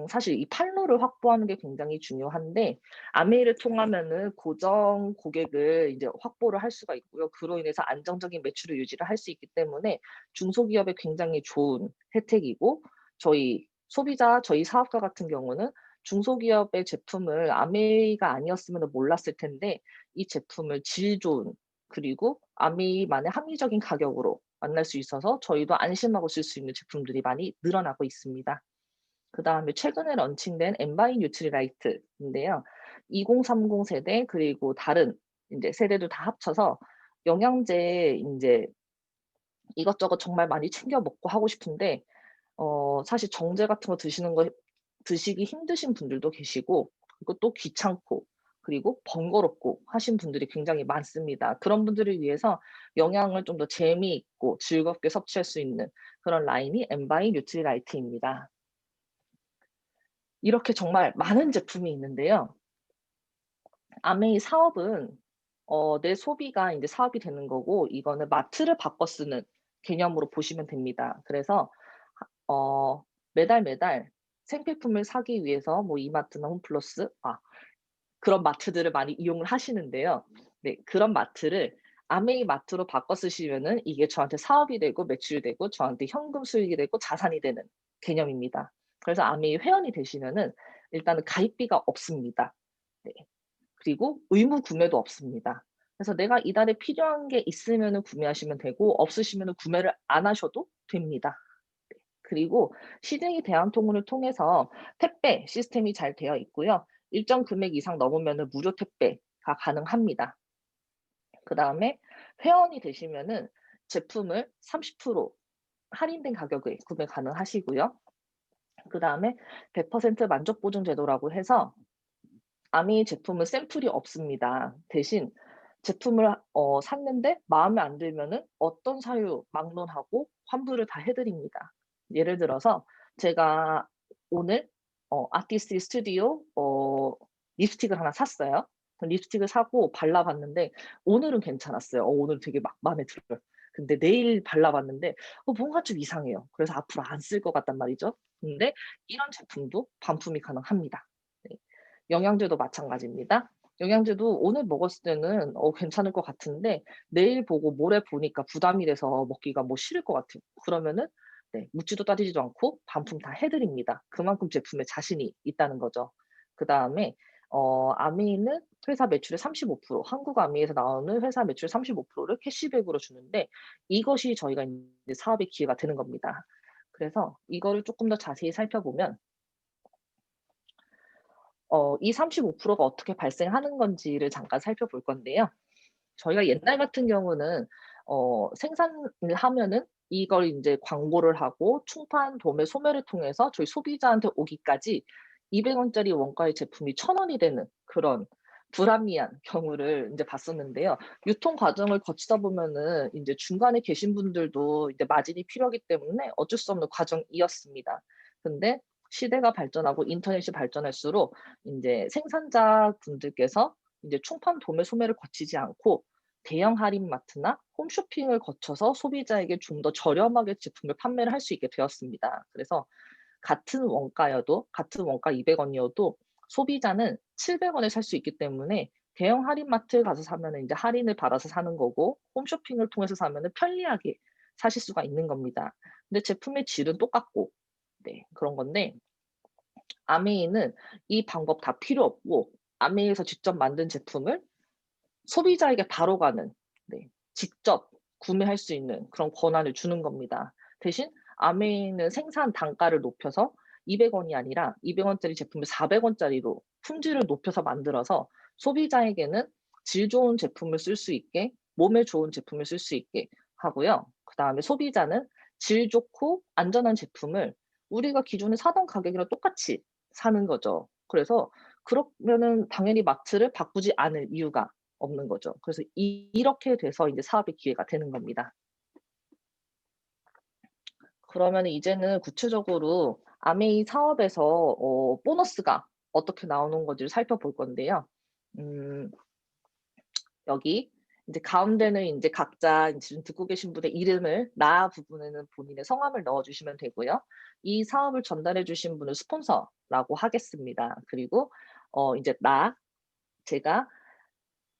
사실 이 판로를 확보하는 게 굉장히 중요한데 아메이를 통하면은 고정 고객을 이제 확보를 할 수가 있고요. 그로 인해서 안정적인 매출을 유지를 할 수 있기 때문에 중소기업에 굉장히 좋은 혜택이고 저희 소비자, 저희 사업가 같은 경우는 중소기업의 제품을 아메이가 아니었으면은 몰랐을 텐데 이 제품을 질 좋은 그리고 아메이만의 합리적인 가격으로 만날 수 있어서 저희도 안심하고 쓸 수 있는 제품들이 많이 늘어나고 있습니다. 그다음에 최근에 런칭된 엠바이 뉴트리라이트인데요. 2030 세대 그리고 다른 인제 세대들 다 합쳐서 영양제 인제 이것저것 정말 많이 챙겨 먹고 하고 싶은데 사실 정제 같은 거 드시기 힘드신 분들도 계시고 그리고 또 귀찮고 그리고 번거롭고 하신 분들이 굉장히 많습니다. 그런 분들을 위해서 영양을 좀 더 재미있고 즐겁게 섭취할 수 있는 그런 라인이 엠바이 뉴트리라이트입니다. 이렇게 정말 많은 제품이 있는데요. 아메이 사업은 내 소비가 인제 사업이 되는 거고 이거는 마트를 바꿔 쓰는 개념으로 보시면 됩니다. 그래서 매달, 매달 생필품을 사기 위해서 뭐 이마트나 홈플러스 그런 마트들을 많이 이용을 하시는데요. 네 그런 마트를 아메이 마트로 바꿔 쓰시면은 이게 저한테 사업이 되고 매출이 되고 저한테 현금 수익이 되고 자산이 되는 개념입니다. 그래서 아메이 회원이 되시면은 일단은 가입비가 없습니다. 네. 그리고 의무 구매도 없습니다. 그래서 내가 이달에 필요한 게 있으면은 구매하시면 되고 없으시면은 구매를 안 하셔도 됩니다. 그리고 시중이 대한통운을 통해서 택배 시스템이 잘 되어 있고요. 일정 금액 이상 넘으면은 무료 택배가 가능합니다. 그다음에 회원이 되시면은 제품을 30% 할인된 가격에 구매 가능하시고요. 그다음에 100% 만족 보증 제도라고 해서 아미 제품은 샘플이 없습니다. 대신 제품을 샀는데 마음에 안 들면은 어떤 사유 막론하고 환불을 다 해 드립니다. 예를 들어서 제가 오늘 아티스트 스튜디오 립스틱을 하나 샀어요. 그 립스틱을 사고 발라 봤는데 오늘은 괜찮았어요. 오늘 되게 막 마음에 들어요. 근데 내일 발라 봤는데 뭔가 좀 이상해요. 그래서 앞으로 안 쓸 것 같단 말이죠. 근데 이런 제품도 반품이 가능합니다. 네. 영양제도 마찬가지입니다. 영양제도 오늘 먹었을 때는 괜찮을 것 같은데 내일 보고 모레 보니까 부담이 돼서 먹기가 뭐 싫을 것 같아요. 그러면은 네 묻지도 따지지도 않고 반품 다 해 드립니다. 그만큼 제품에 자신이 있다는 거죠. 그다음에 아메이는 회사 매출의 35% 한국 아메이에서 나오는 회사 매출의 35%를 캐시백으로 주는데 이것이 저희가 인제 사업의 기회가 되는 겁니다. 그래서 이거를 쪼끔 더 자세히 살펴보면 이 35%가 어떻게 발생하는 건지를 잠깐 살펴볼 건데요. 저희가 옛날 같은 경우는 생산을 하면은 이걸 인제 광고를 하고 충판, 도매, 소매를 통해서 저희 소비자한테 오기까지 200 원짜리 원가의 제품이 1,000 원이 되는 그런 불합리한 경우를 인제 봤었는데요. 유통 과정을 거치다 보면은 인제 중간에 계신 분들도 이제 마진이 필요하기 때문에 어쩔 수 없는 과정이었습니다. 근데 시대가 발전하고 인터넷이 발전할수록 인제 생산자분들께서 인제 충판, 도매, 소매를 거치지 않고 대형 할인마트나 홈쇼핑을 거쳐서 소비자에게 좀 더 저렴하게 제품을 판매를 할 수 있게 되었습니다. 그래서 같은 원가 200 원이어도 소비자는 700 원에 살 수 있기 때문에 대형 할인마트에 가서 사면은 인제 할인을 받아서 사는 거고 홈쇼핑을 통해서 사면은 편리하게 사실 수가 있는 겁니다. 근데 제품의 질은 똑같고 네 그런 건데 아메이는 이 방법 다 필요 없고 아메이에서 직접 만든 제품을 소비자에게 바로 가는 네 직접 구매할 수 있는 그런 권한을 주는 겁니다. 대신 아메이는 생산 단가를 높여서 200 원이 아니라 200 원짜리 제품을 400 원짜리로 품질을 높여서 만들어서 소비자에게는 질 좋은 제품을 쓸 수 있게 몸에 좋은 제품을 쓸 수 있게 하고요. 그다음에 소비자는 질 좋고 안전한 제품을 우리가 기존에 사던 가격이랑 똑같이 사는 거죠. 그래서 그러면은 당연히 마트를 바꾸지 않을 이유가 없는 거죠. 그래서 이렇게 돼서 이제 사업의 기회가 되는 겁니다. 그러면 이제는 구체적으로 아메이 사업에서 보너스가 어떻게 나오는 건지를 살펴볼 건데요. 음, 여기 이제 가운데는 이제 각자 지금 듣고 계신 분의 이름을 나 부분에는 본인의 성함을 넣어주시면 되고요. 이 사업을 전달해 주신 분을 스폰서라고 하겠습니다. 그리고 이제 제가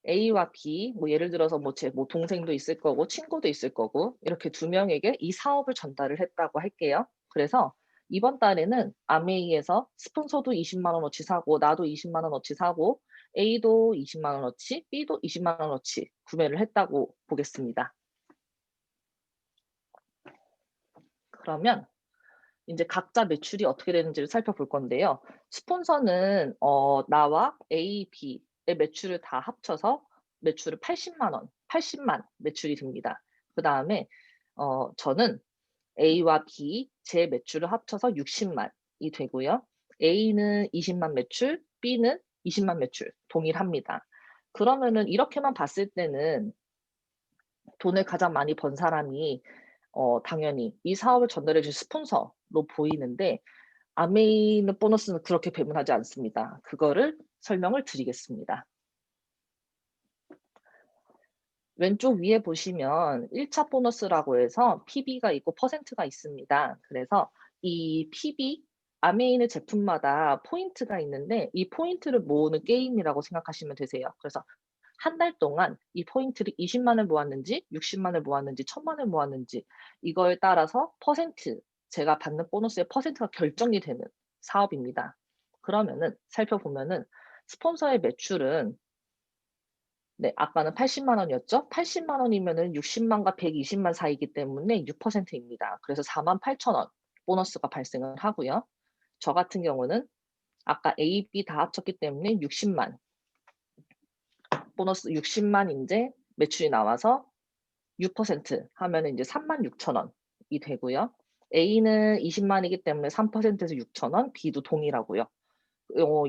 A와 B, 뭐 예를 들어서 뭐 제 동생도 있을 거고 친구도 있을 거고 이렇게 두 명에게 이 사업을 전달을 했다고 할게요. 그래서 이번 달에는 아메이에서 스폰서도 20만 원어치 사고 나도 20만 원어치 사고 A도 20만 원어치, B도 20만 원어치 구매를 했다고 보겠습니다. 그러면 이제 각자 매출이 어떻게 되는지를 살펴볼 건데요. 스폰서는 나와 A, B의 매출을 다 합쳐서 매출을 80만 매출이 됩니다. 그다음에 저는 A와 B 제 매출을 합쳐서 60만이 되고요. A는 20만 매출, B는 20만 매출 동일합니다. 그러면은 이렇게만 봤을 때는 돈을 가장 많이 번 사람이 당연히 이 사업을 전달해 줄 스폰서로 보이는데 아메이는 보너스는 그렇게 배분하지 않습니다. 그거를 설명을 드리겠습니다. 왼쪽 위에 보시면 1차 보너스라고 해서 PB가 있고 퍼센트가 있습니다. 그래서 이 PB, 아메이는 제품마다 포인트가 있는데 이 포인트를 모으는 게임이라고 생각하시면 되세요. 그래서 한 달 동안 이 포인트를 20만을 모았는지 60만을 모았는지 1000만을 모았는지 이거에 따라서 제가 받는 보너스의 퍼센트가 결정이 되는 사업입니다. 그러면은 살펴보면은 스폰서의 매출은 네, 아까는 80만 원이었죠? 80만 원이면은 60만과 120만 사이기 때문에 6%입니다. 그래서 48,000원 보너스가 발생을 하고요. 저 같은 경우는 아까 A, B 다 합쳤기 때문에 60만 보너스 60만 인제 매출이 나와서 6% 하면은 이제 36,000원이 되고요. A는 20만이기 때문에 3%에서 6,000원, B도 동일하고요.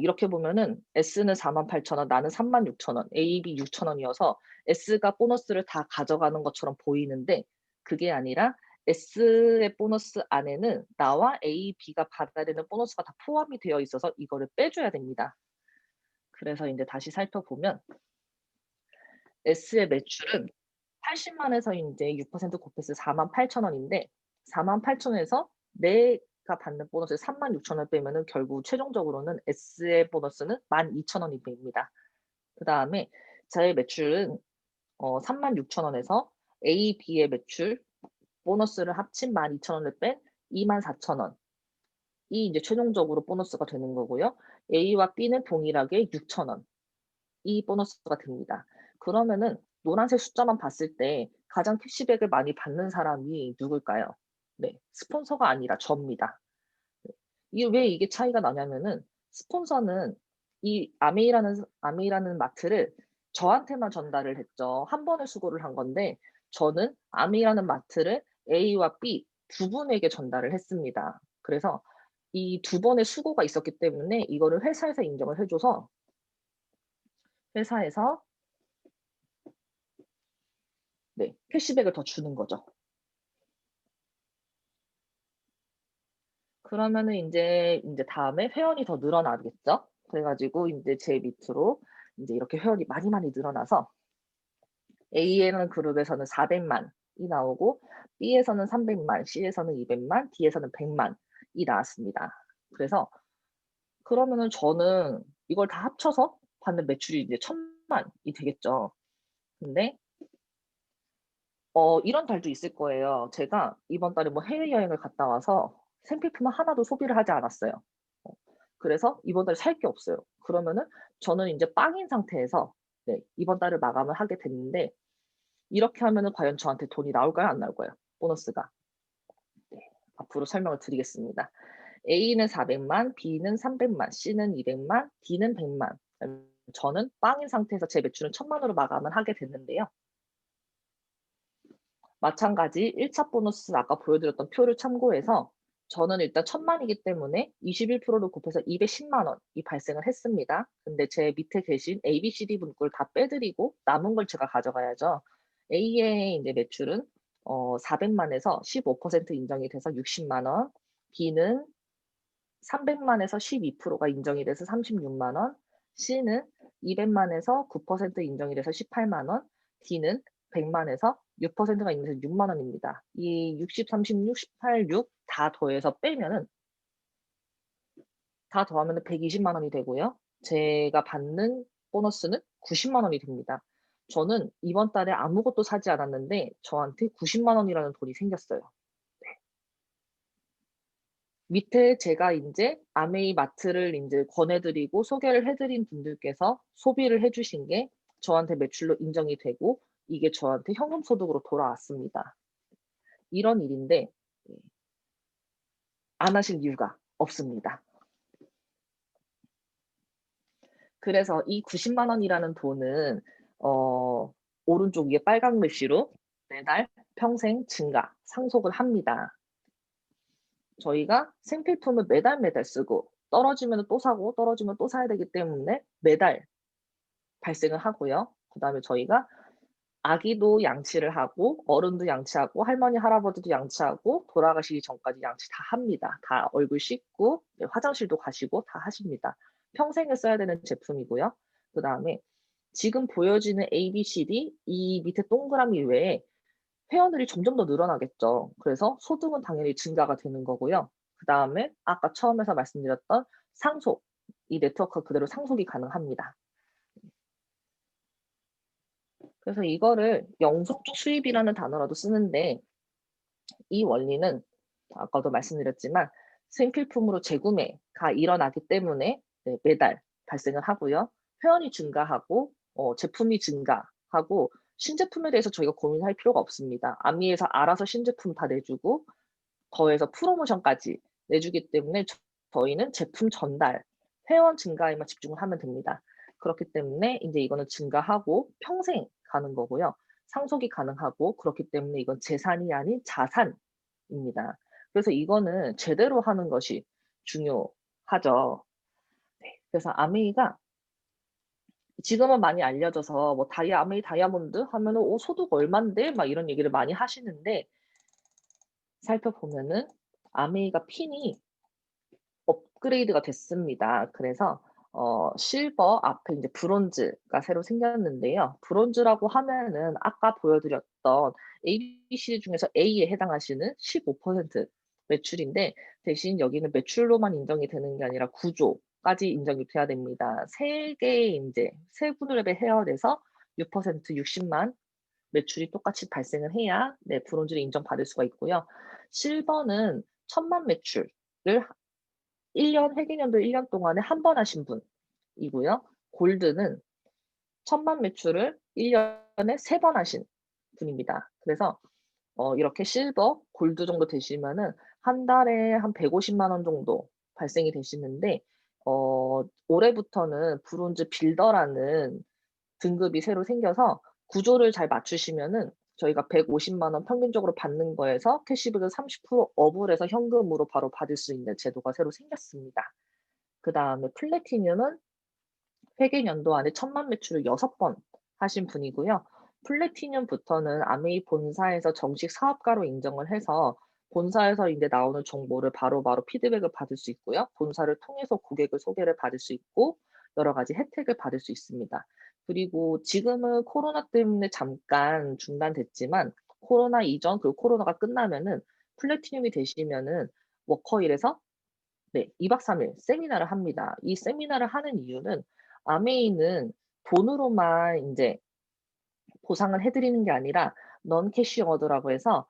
이렇게 보면은 S는 48,000원, 나는 36,000원, A, B 6,000원이어서 S가 보너스를 다 가져가는 것처럼 보이는데 그게 아니라 S의 보너스 안에는 나와 A, B가 받아야 되는 보너스가 다 포함이 되어 있어서 이거를 빼줘야 됩니다. 그래서 인제 다시 살펴보면 S의 매출은 80만에서 인제 6% 곱해서 48,000원인데 48,000원에서 내가 받는 보너스 36,000원 빼면은 결국 최종적으로는 S의 보너스는 12,000원이 됩니다. 그다음에 저의 매출은 36,000원에서 A, B의 매출 보너스를 합친 12,000원을 뺀 24,000원이 인제 최종적으로 보너스가 되는 거고요. A와 B는 동일하게 6,000원 이 보너스가 됩니다. 그러면은 노란색 숫자만 봤을 때 가장 캐시백을 많이 받는 사람이 누굴까요? 네. 스폰서가 아니라 저입니다. 네. 왜 이게 차이가 나냐면은 스폰서는 이 아메이라는 마트를 저한테만 전달을 했죠. 한 번에 수거를 한 건데 저는 아메이라는 마트를 A와 B 두 분에게 전달을 했습니다. 그래서 이 두 번의 수고가 있었기 때문에 이거를 회사에서 인정을 해 줘서 회사에서 네. 캐시백을 더 주는 거죠. 그러면은 인제 다음에 회원이 더 늘어나겠죠. 그래 가지고 인제 제 밑으로 인제 이렇게 회원이 많이 늘어나서 A라는 그룹에서는 400만 이 나오고 B에서는 300만, C에서는 200만, D에서는 100만 이 나왔습니다. 그래서 그러면은 저는 이걸 다 합쳐서 받는 매출이 이제 1000만이 되겠죠. 근데 이런 달도 있을 거예요. 제가 이번 달에 뭐 해외여행을 갔다 와서 생필품 하나도 소비를 하지 않았어요. 어 그래서 이번 달에 살 게 없어요. 그러면은 저는 인제 빵인 상태에서 네 이번 달을 마감을 하게 됐는데 이렇게 하면은 과연 저한테 돈이 나올까요? 안 나올까요? 보너스가. 네. 앞으로 설명을 드리겠습니다. A는 400만, B는 300만, C는 200만, D는 100만. 저는 빵인 상태에서 제 매출은 1000만 원으로 마감을 하게 됐는데요. 마찬가지 1차 보너스 아까 보여드렸던 표를 참고해서 저는 일단 1000만이기 때문에 21%를 곱해서 210만 원이 발생을 했습니다. 근데 제 밑에 계신 A, B, C, D 분 걸 다 빼드리고 남은 걸 제가 가져가야죠. A의 이제 매출은 400만에서 15% 인정이 돼서 60만 원, B는 300만에서 12%가 인정이 돼서 36만 원, C는 200만에서 9% 인정이 돼서 18만 원, D는 100만에서 6%가 인정이 돼서 6만 원입니다. 이 60, 36, 18, 6 다 더해서 빼면은 다 더하면은 120만 원이 되고요. 제가 받는 보너스는 90만 원이 됩니다. 저는 이번 달에 아무것도 사지 않았는데 저한테 90만 원이라는 돈이 생겼어요. 밑에 제가 인제 아메이 마트를 인제 권해 드리고 소개를 해 드린 분들께서 소비를 해 주신 게 저한테 매출로 인정이 되고 이게 저한테 현금 소득으로 돌아왔습니다. 이런 일인데 안 하실 이유가 없습니다. 그래서 이 90만 원이라는 돈은 오른쪽 위에 빨간 글씨로 매달 평생 증가, 상속을 합니다. 저희가 생필품을 매달 쓰고 떨어지면은 또 사고 떨어지면 또 사야 되기 때문에 매달 발생을 하고요. 그다음에 저희가 아기도 양치를 하고 어른도 양치하고 할머니, 할아버지도 양치하고 돌아가시기 전까지 양치 다 합니다. 다 얼굴 씻고 화장실도 가시고 다 하십니다. 평생을 써야 되는 제품이고요. 그다음에 지금 보여지는 A, B, C, D 이 밑에 동그라미 외에 회원들이 점점 더 늘어나겠죠. 그래서 소득은 당연히 증가가 되는 거고요. 그다음에 아까 처음에서 말씀드렸던 상속, 이 네트워크가 그대로 상속이 가능합니다. 그래서 이거를 영속적 수입이라는 단어라도 쓰는데 이 원리는 아까도 말씀드렸지만 생필품으로 재구매가 일어나기 때문에 매달 발생을 하고요. 회원이 증가하고 제품이 증가하고 신제품에 대해서 저희가 고민할 필요가 없습니다. 아미에서 알아서 신제품 다 내주고 더해서 프로모션까지 내주기 때문에 저희는 제품 전달, 회원 증가에만 집중을 하면 됩니다. 그렇기 때문에 인제 이거는 증가하고 평생 가는 거고요. 상속이 가능하고 그렇기 때문에 이건 재산이 아닌 자산입니다. 그래서 이거는 제대로 하는 것이 중요하죠. 네. 그래서 아메이가 지금은 많이 알려져서 뭐 아메이 다이아몬드 하면은 소득 얼만데?" 막 이런 얘기를 많이 하시는데 살펴보면은 아메이가 핀이 업그레이드가 됐습니다. 그래서 실버 앞에 인제 브론즈가 새로 생겼는데요. 브론즈라고 하면은 아까 보여드렸던 ABC 중에서 A에 해당하시는 15% 매출인데 대신 여기는 매출로만 인정이 되는 게 아니라 구조까지 인정이 돼야 됩니다. 3개의 인제 세 그룹에 헤어져서 6% 60만 매출이 똑같이 발생을 해야 브론즈를 인정받을 수가 있고요. 실버는 1000만 매출을 1년 회계년도 1년 동안에 한 번 하신 분이고요. 골드는 1000만 매출을 1년에 3번 하신 분입니다. 그래서 이렇게 실버, 골드 정도 되시면은 한 달에 한 150만 원 정도 발생이 되시는데 올해부터는 브론즈 빌더라는 등급이 새로 생겨서 구조를 잘 맞추시면은 저희가 150만 원 평균적으로 받는 거에서 캐시백을 30% 업을 해서 현금으로 바로 받을 수 있는 제도가 새로 생겼습니다. 그다음에 플래티늄은 회계연도 안에 1000만 매출을 6번 하신 분이고요. 플래티늄부터는 아메이 본사에서 정식 사업가로 인정을 해서 본사에서 인제 나오는 정보를 바로바로 피드백을 받을 수 있고요. 본사를 통해서 고객을 소개를 받을 수 있고 여러 가지 혜택을 받을 수 있습니다. 그리고 지금은 코로나 때문에 잠깐 중단됐지만 코로나 이전 그리고 코로나가 끝나면은 플래티늄이 되시면은 워커힐에서 2박 3일 세미나를 합니다. 이 세미나를 하는 이유는 아메이는 돈으로만 인제 보상을 해 드리는 게 아니라 non 캐시 어워드라고 해서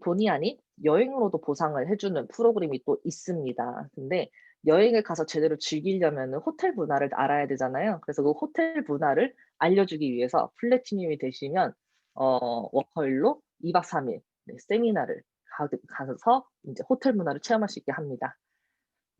돈이 아닌 여행으로도 보상을 해 주는 프로그램이 또 있습니다. 근데 여행을 가서 제대로 즐기려면은 호텔 문화를 알아야 되잖아요. 그래서 그 호텔 문화를 알려주기 위해서 플래티늄이 되시면 워커힐로 2박 3일 세미나를 가서 인제 호텔 문화를 체험할 수 있게 합니다.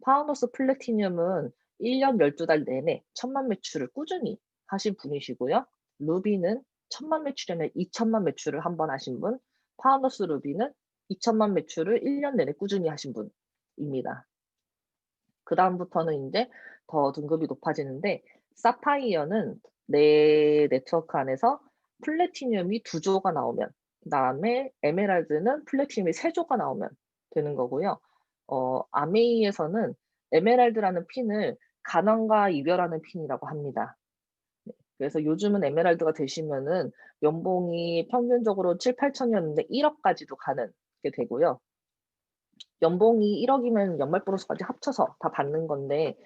파운더스 플래티늄은 1년 12달 내내 1000만 매출을 꾸준히 하신 분이시고요. 루비는 1000만 매출이 아니라 2000만 매출을 한 번 하신 분, 파운더스 루비는 2000만 매출을 1년 내내 꾸준히 하신 분. 입니다. 그 다음부터는 이제 더 등급이 높아지는데 사파이어는 내 네트워크 안에서 플래티늄이 2조가 나오면, 그다음에 에메랄드는 플래티늄이 3조가 나오면 되는 거고요. 아메이에서는 에메랄드라는 핀을 가난과 이별하는 핀이라고 합니다. 네. 그래서 요즘은 에메랄드가 되시면은 연봉이 평균적으로 7-8천이었는데 1억까지도 가는 게 되고요. 연봉이 1억이면 연말 보너스까지 합쳐서 다 받는 건데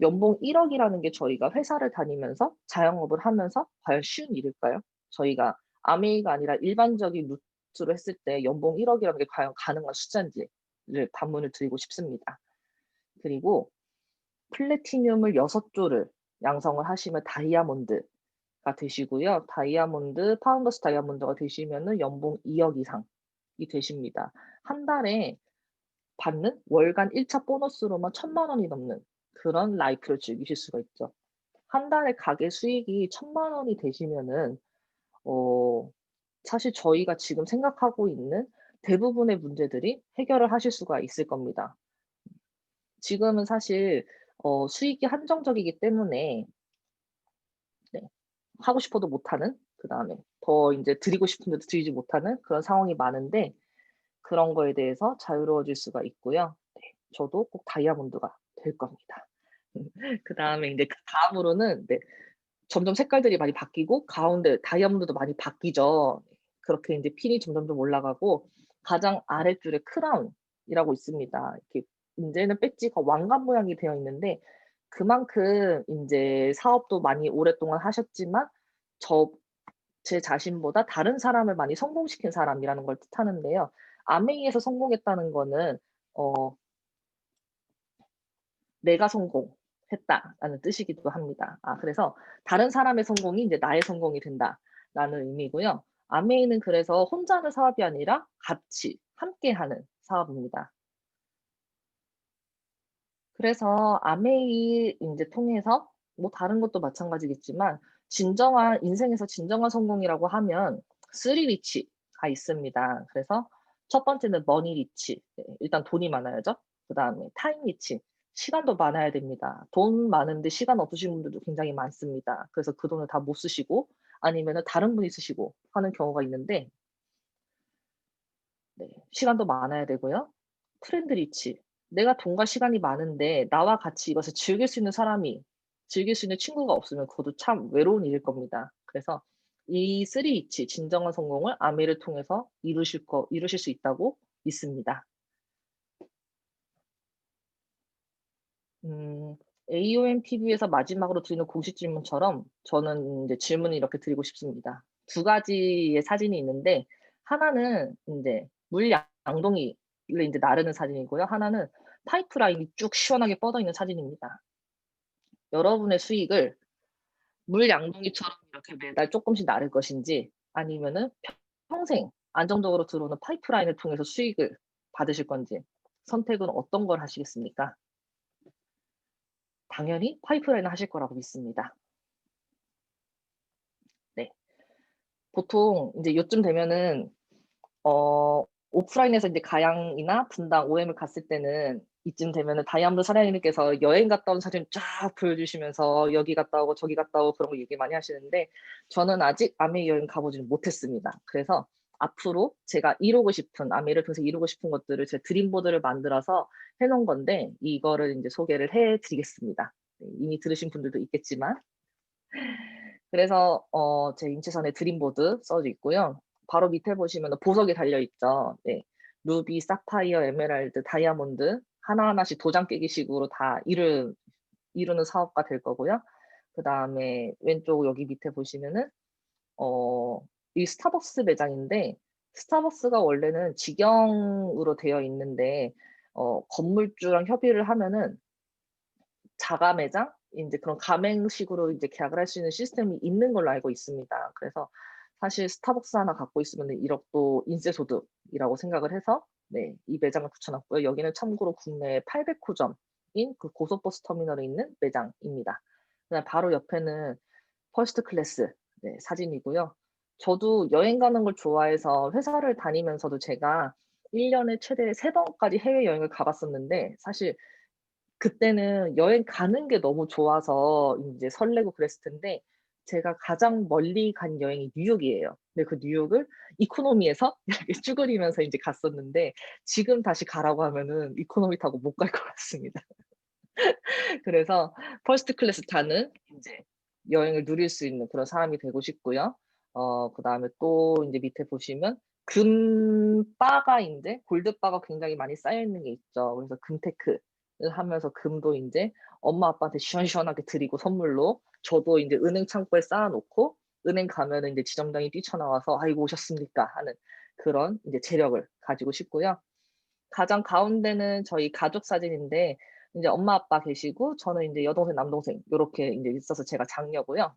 연봉 1억이라는 게 저희가 회사를 다니면서 자영업을 하면서 과연 쉬운 일일까요? 저희가 아메이가 아니라 일반적인 루트로 했을 때 연봉 1억이라는 게 과연 가능한 숫자인지를 반문을 드리고 싶습니다. 그리고 플래티늄을 6조를 양성을 하시면 다이아몬드가 되시고요. 다이아몬드, 파운더스 다이아몬드가 되시면은 연봉 2억 이상이 되십니다. 한 달에 받는 월간 1차 보너스로만 1,000만 원이 넘는 그런 라이프를 즐기실 수가 있죠. 한 달에 가계 수익이 1,000만 원이 되시면은 사실 저희가 지금 생각하고 있는 대부분의 문제들이 해결을 하실 수가 있을 겁니다. 지금은 사실 수익이 한정적이기 때문에 네, 하고 싶어도 못하는, 그다음에 더 인제 드리고 싶은데도 드리지 못하는 그런 상황이 많은데 그런 거에 대해서 자유로워질 수가 있고요. 네. 저도 꼭 다이아몬드가 될 겁니다. 그다음에 인제 그다음으로는 네, 점점 색깔들이 많이 바뀌고 가운데 다이아몬드도 많이 바뀌죠. 그렇게 인제 핀이 점점점 올라가고 가장 아랫줄에 크라운이라고 있습니다. 이렇게 인제는 배지가 왕관 모양이 되어 있는데 그만큼 인제 사업도 많이 오랫동안 하셨지만 제 자신보다 다른 사람을 많이 성공시킨 사람이라는 걸 뜻하는데요. 아메이에서 성공했다는 거는 어 '내가 성공했다.'라는 뜻이기도 합니다. 그래서 다른 사람의 성공이 인제 나의 성공이 된다라는 의미고요. 아메이는 그래서 혼자 하는 사업이 아니라 같이 함께하는 사업입니다. 그래서 아메이 인제 통해서 뭐 다른 것도 마찬가지겠지만 진정한 인생에서 진정한 성공이라고 하면 3 리치가 있습니다. 그래서 첫 번째는 머니 리치. 네, 일단 돈이 많아야죠. 그다음에 타임 리치. 시간도 많아야 됩니다. 돈 많은데 시간 없으신 분들도 굉장히 많습니다. 그래서 그 돈을 다 못 쓰시고 아니면은 다른 분이 쓰시고 하는 경우가 있는데 네, 시간도 많아야 되고요. 트렌드 리치. 내가 돈과 시간이 많은데 나와 같이 이것을 즐길 수 있는 사람이, 즐길 수 있는 친구가 없으면 그것도 참 외로운 일일 겁니다. 그래서 이 3 리치 진정한 성공을 아메를 통해서 이루실 수 있다고 믿습니다. AOMTV에서 마지막으로 드리는 공식 질문처럼 저는 인제 질문을 이렇게 드리고 싶습니다. 2 가지의 사진이 있는데 하나는 인제 물 양동이를 인제 나르는 사진이고요. 하나는 파이프라인이 쭉 시원하게 뻗어 있는 사진입니다. 여러분의 수익을 물 양동이처럼 이렇게 매달 쪼끔씩 나를 것인지 아니면은 평생 안정적으로 들어오는 파이프라인을 통해서 수익을 받으실 건지 선택은 어떤 걸 하시겠습니까? 당연히 파이프라인을 하실 거라고 믿습니다. 네. 보통 인제 요쯤 되면은 오프라인에서 인제 가양이나 분당, OM을 갔을 때는 이쯤 되면은 다이아몬드 사장님께서 여행 갔다 온 사진 쫙 보여주시면서 여기 갔다 오고 저기 갔다 오고 그런 거 얘기 많이 하시는데 저는 아직 아메이 여행 가 보지는 못했습니다. 그래서 앞으로 제가 이루고 싶은 아메이를 통해서 이루고 싶은 것들을 제 드림보드를 만들어서 해 놓은 건데 이거를 인제 소개를 해 드리겠습니다. 네, 이미 들으신 분들도 있겠지만 그래서 제 인체선에 드림보드 써져 있고요. 바로 밑에 보시면은 보석이 달려 있죠. 네. 루비, 사파이어, 에메랄드, 다이아몬드 하나하나씩 도장 깨기식으로 다 이루는 사업가 될 거고요. 그다음에 왼쪽 여기 밑에 보시면은 어 이 스타벅스 매장인데 스타벅스가 원래는 직영으로 되어 있는데 건물주랑 협의를 하면은 자가 매장 인제 그런 가맹식으로 이제 계약을 할 수 있는 시스템이 있는 걸로 알고 있습니다. 그래서 사실 스타벅스 하나 갖고 있으면은 1억도 인쇄소득이라고 생각을 해서 네, 이 매장을 붙여 놨고요. 여기는 참고로 국내 800호점인 그 고속버스 터미널에 있는 매장입니다. 그다음에 바로 옆에는 퍼스트 클래스 네, 사진이고요. 저도 여행 가는 걸 좋아해서 회사를 다니면서도 제가 1년에 최대 3번까지 해외여행을 가봤었는데 사실 그때는 여행 가는 게 너무 좋아서 인제 설레고 그랬을 텐데 제가 가장 멀리 간 여행이 뉴욕이에요. 근데 그 뉴욕을 이코노미에서 이렇게 쭈그리면서 인제 갔었는데 지금 다시 가라고 하면은 이코노미 타고 못 갈 것 같습니다. 그래서 퍼스트 클래스 타는 인제 여행을 누릴 수 있는 그런 사람이 되고 싶고요. 그다음에 또 인제 밑에 보시면 금바가 인제 골드바가 굉장히 많이 쌓여 있는 게 있죠. 그래서 금테크를 하면서 금도 인제 엄마 아빠한테 시원시원하게 드리고 선물로 저도 인제 은행 창고에 쌓아 놓고 은행 가면은 인제 지점장이 뛰쳐나와서 "아이고 오셨습니까?" 하는 그런 인제 재력을 가지고 싶고요. 가장 가운데는 저희 가족 사진인데 인제 엄마 아빠 계시고 저는 인제 여동생 남동생 요렇게 인제 있어서 제가 장녀고요.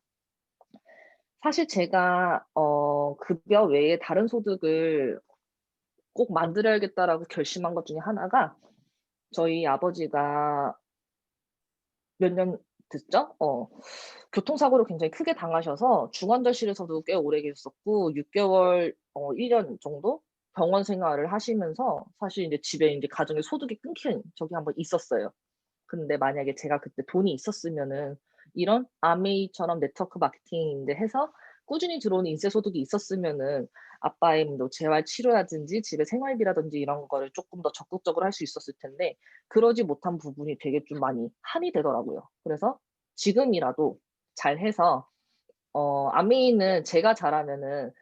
사실 제가 급여 외에 다른 소득을 꼭 만들어야겠다라고 결심한 것 중에 하나가 저희 아버지가 몇 년 됐죠? 교통사고를 굉장히 크게 당하셔서 중환자실에서도 꽤 오래 계셨었고 6개월 1년 정도 병원 생활을 하시면서 사실 인제 집에 인제 가정의 소득이 끊긴 적이 한번 있었어요. 근데 만약에 제가 그때 돈이 있었으면은 이런 아메이처럼 네트워크 마케팅인데 해서 꾸준히 들어오는 인세 소득이 있었으면은 아빠의 뭐 재활 치료라든지 집의 생활비라든지 이런 거를 쪼끔 더 적극적으로 할 수 있었을 텐데 그러지 못한 부분이 되게 좀 많이 한이 되더라고요. 그래서 지금이라도 잘해서 아메이는 제가 잘하면은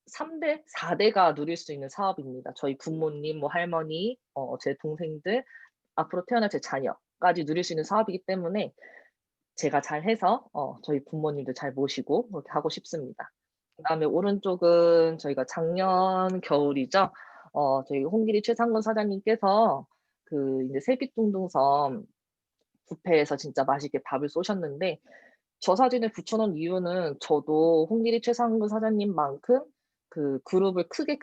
3 대, 4 대가 누릴 수 있는 사업입니다. 저희 부모님, 뭐 할머니, 제 동생들, 앞으로 태어날 제 자녀까지 누릴 수 있는 사업이기 때문에 제가 잘해서 저희 부모님도 잘 모시고 그렇게 하고 싶습니다. 그다음에 오른쪽은 저희가 작년 겨울이죠. 저희 홍길이 최상근 사장님께서 그 이제 세빛둥둥섬 뷔페에서 진짜 맛있게 밥을 쏘셨는데 저 사진을 붙여 놓은 이유는 저도 홍길이 최상근 사장님만큼 그 그룹을 크게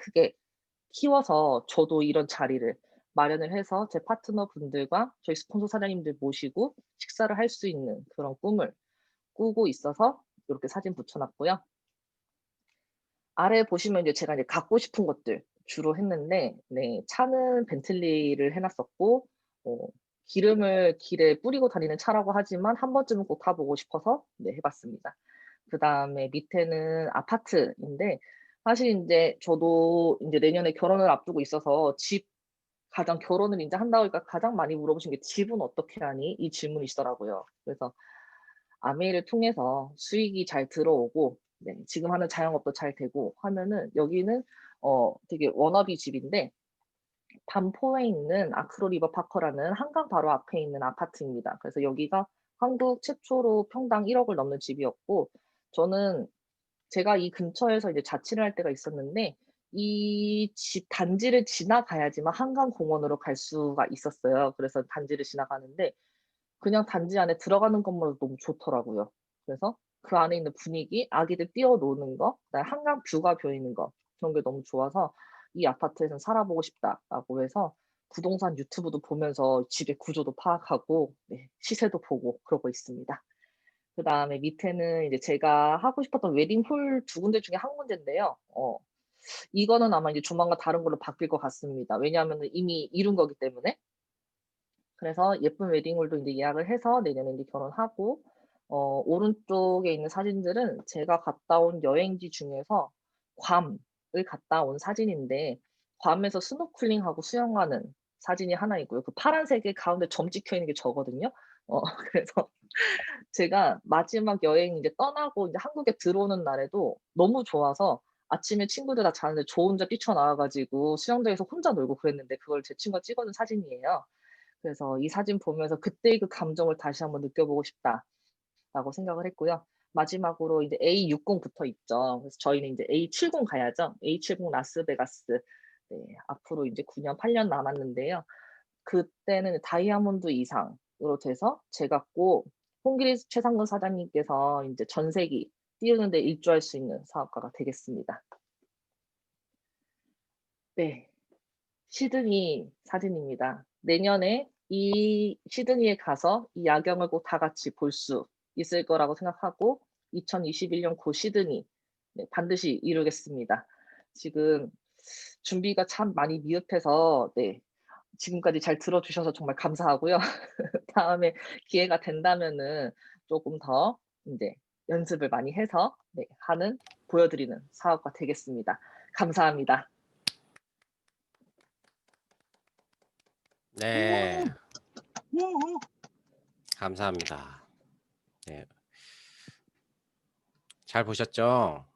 키워서 저도 이런 자리를 마련을 해서 제 파트너분들과 저희 스폰서 사장님들 모시고 식사를 할 수 있는 그런 꿈을 꾸고 있어서 요렇게 사진 붙여 놨고요. 아래 보시면 이제 제가 이제 갖고 싶은 것들 주로 했는데 네 차는 벤틀리를 해 놨었고 어 기름을 길에 뿌리고 다니는 차라고 하지만 한 번쯤은 꼭 타 보고 싶어서 네 해 봤습니다. 그다음에 밑에는 아파트인데 사실 인제 저도 인제 내년에 결혼을 앞두고 있어서 집 가장 결혼을 인제 한다고 하니까 가장 많이 물어보신 게 "집은 어떻게 하니?" 이 질문이시더라고요. 그래서 아메이를 통해서 수익이 잘 들어오고 네 지금 하는 자영업도 잘 되고 하면은 여기는 되게 워너비 집인데 반포에 있는 아크로 리버 파커라는 한강 바로 앞에 있는 아파트입니다. 그래서 여기가 한국 최초로 평당 1 억을 넘는 집이었고 저는 제가 이 근처에서 이제 자취를 할 때가 있었는데 이 집 단지를 지나가야지만 한강공원으로 갈 수가 있었어요. 그래서 단지를 지나가는데 그냥 단지 안에 들어가는 것만으로도 너무 좋더라고요. 그래서 그 안에 있는 분위기, 아기들 뛰어노는 거, 그다음에 한강 뷰가 보이는 거 그런 게 너무 좋아서 '이 아파트에선 살아보고 싶다.'라고 해서 부동산 유튜브도 보면서 집의 구조도 파악하고 네 시세도 보고 그러고 있습니다. 그다음에 밑에는 이제 제가 하고 싶었던 웨딩 홀 2 군데 중에 1 군데인데요. 이거는 아마 이제 조만간 다른 걸로 바뀔 것 같습니다. 왜냐하면은 이미 이룬 거기 때문에. 그래서 예쁜 웨딩홀도 인제 예약을 해서 내년에 인제 결혼하고 오른쪽에 있는 사진들은 제가 갔다 온 여행지 중에서 괌을 갔다 온 사진인데 괌에서 스노클링하고 수영하는 사진이 하나 있고요. 그 파란색에 가운데 점 찍혀 있는 게 저거든요. 그래서 제가 마지막 여행 인제 떠나고 인제 한국에 들어오는 날에도 너무 좋아서 아침에 친구들 다 자는데 저 혼자 뛰쳐나와 가지고 수영장에서 혼자 놀고 그랬는데 그걸 제 친구가 찍어 준 사진이에요. 그래서 이 사진 보면서 '그때의 그 감정을 다시 한번 느껴보고 싶다.'라고 생각을 했고요. 마지막으로 이제 A60 붙어 있죠. 그래서 저희는 인제 A70 가야죠. A70 라스베가스. 네. 앞으로 인제 9 년, 8년 남았는데요. 그때는 다이아몬드 이상으로 돼서 제가 꼭 홍길이 최상근 사장님께서 인제 전세기 띄우는 데 일조할 수 있는 사업가가 되겠습니다. 네. 시드니 사진입니다. 내년에 이 시드니에 가서 이 야경을 꼭 다 같이 볼 수 있을 거라고 생각하고 2021년 고 시드니 네 반드시 이루겠습니다. 지금 준비가 참 많이 미흡해서 네. 지금까지 잘 들어주셔서 정말 감사하고요. 다음에 기회가 된다면은 조금 더 인제 연습을 많이 해서 네 하는 보여드리는 사업가 되겠습니다. 감사합니다. 네. 감사합니다. 네. 잘 보셨죠?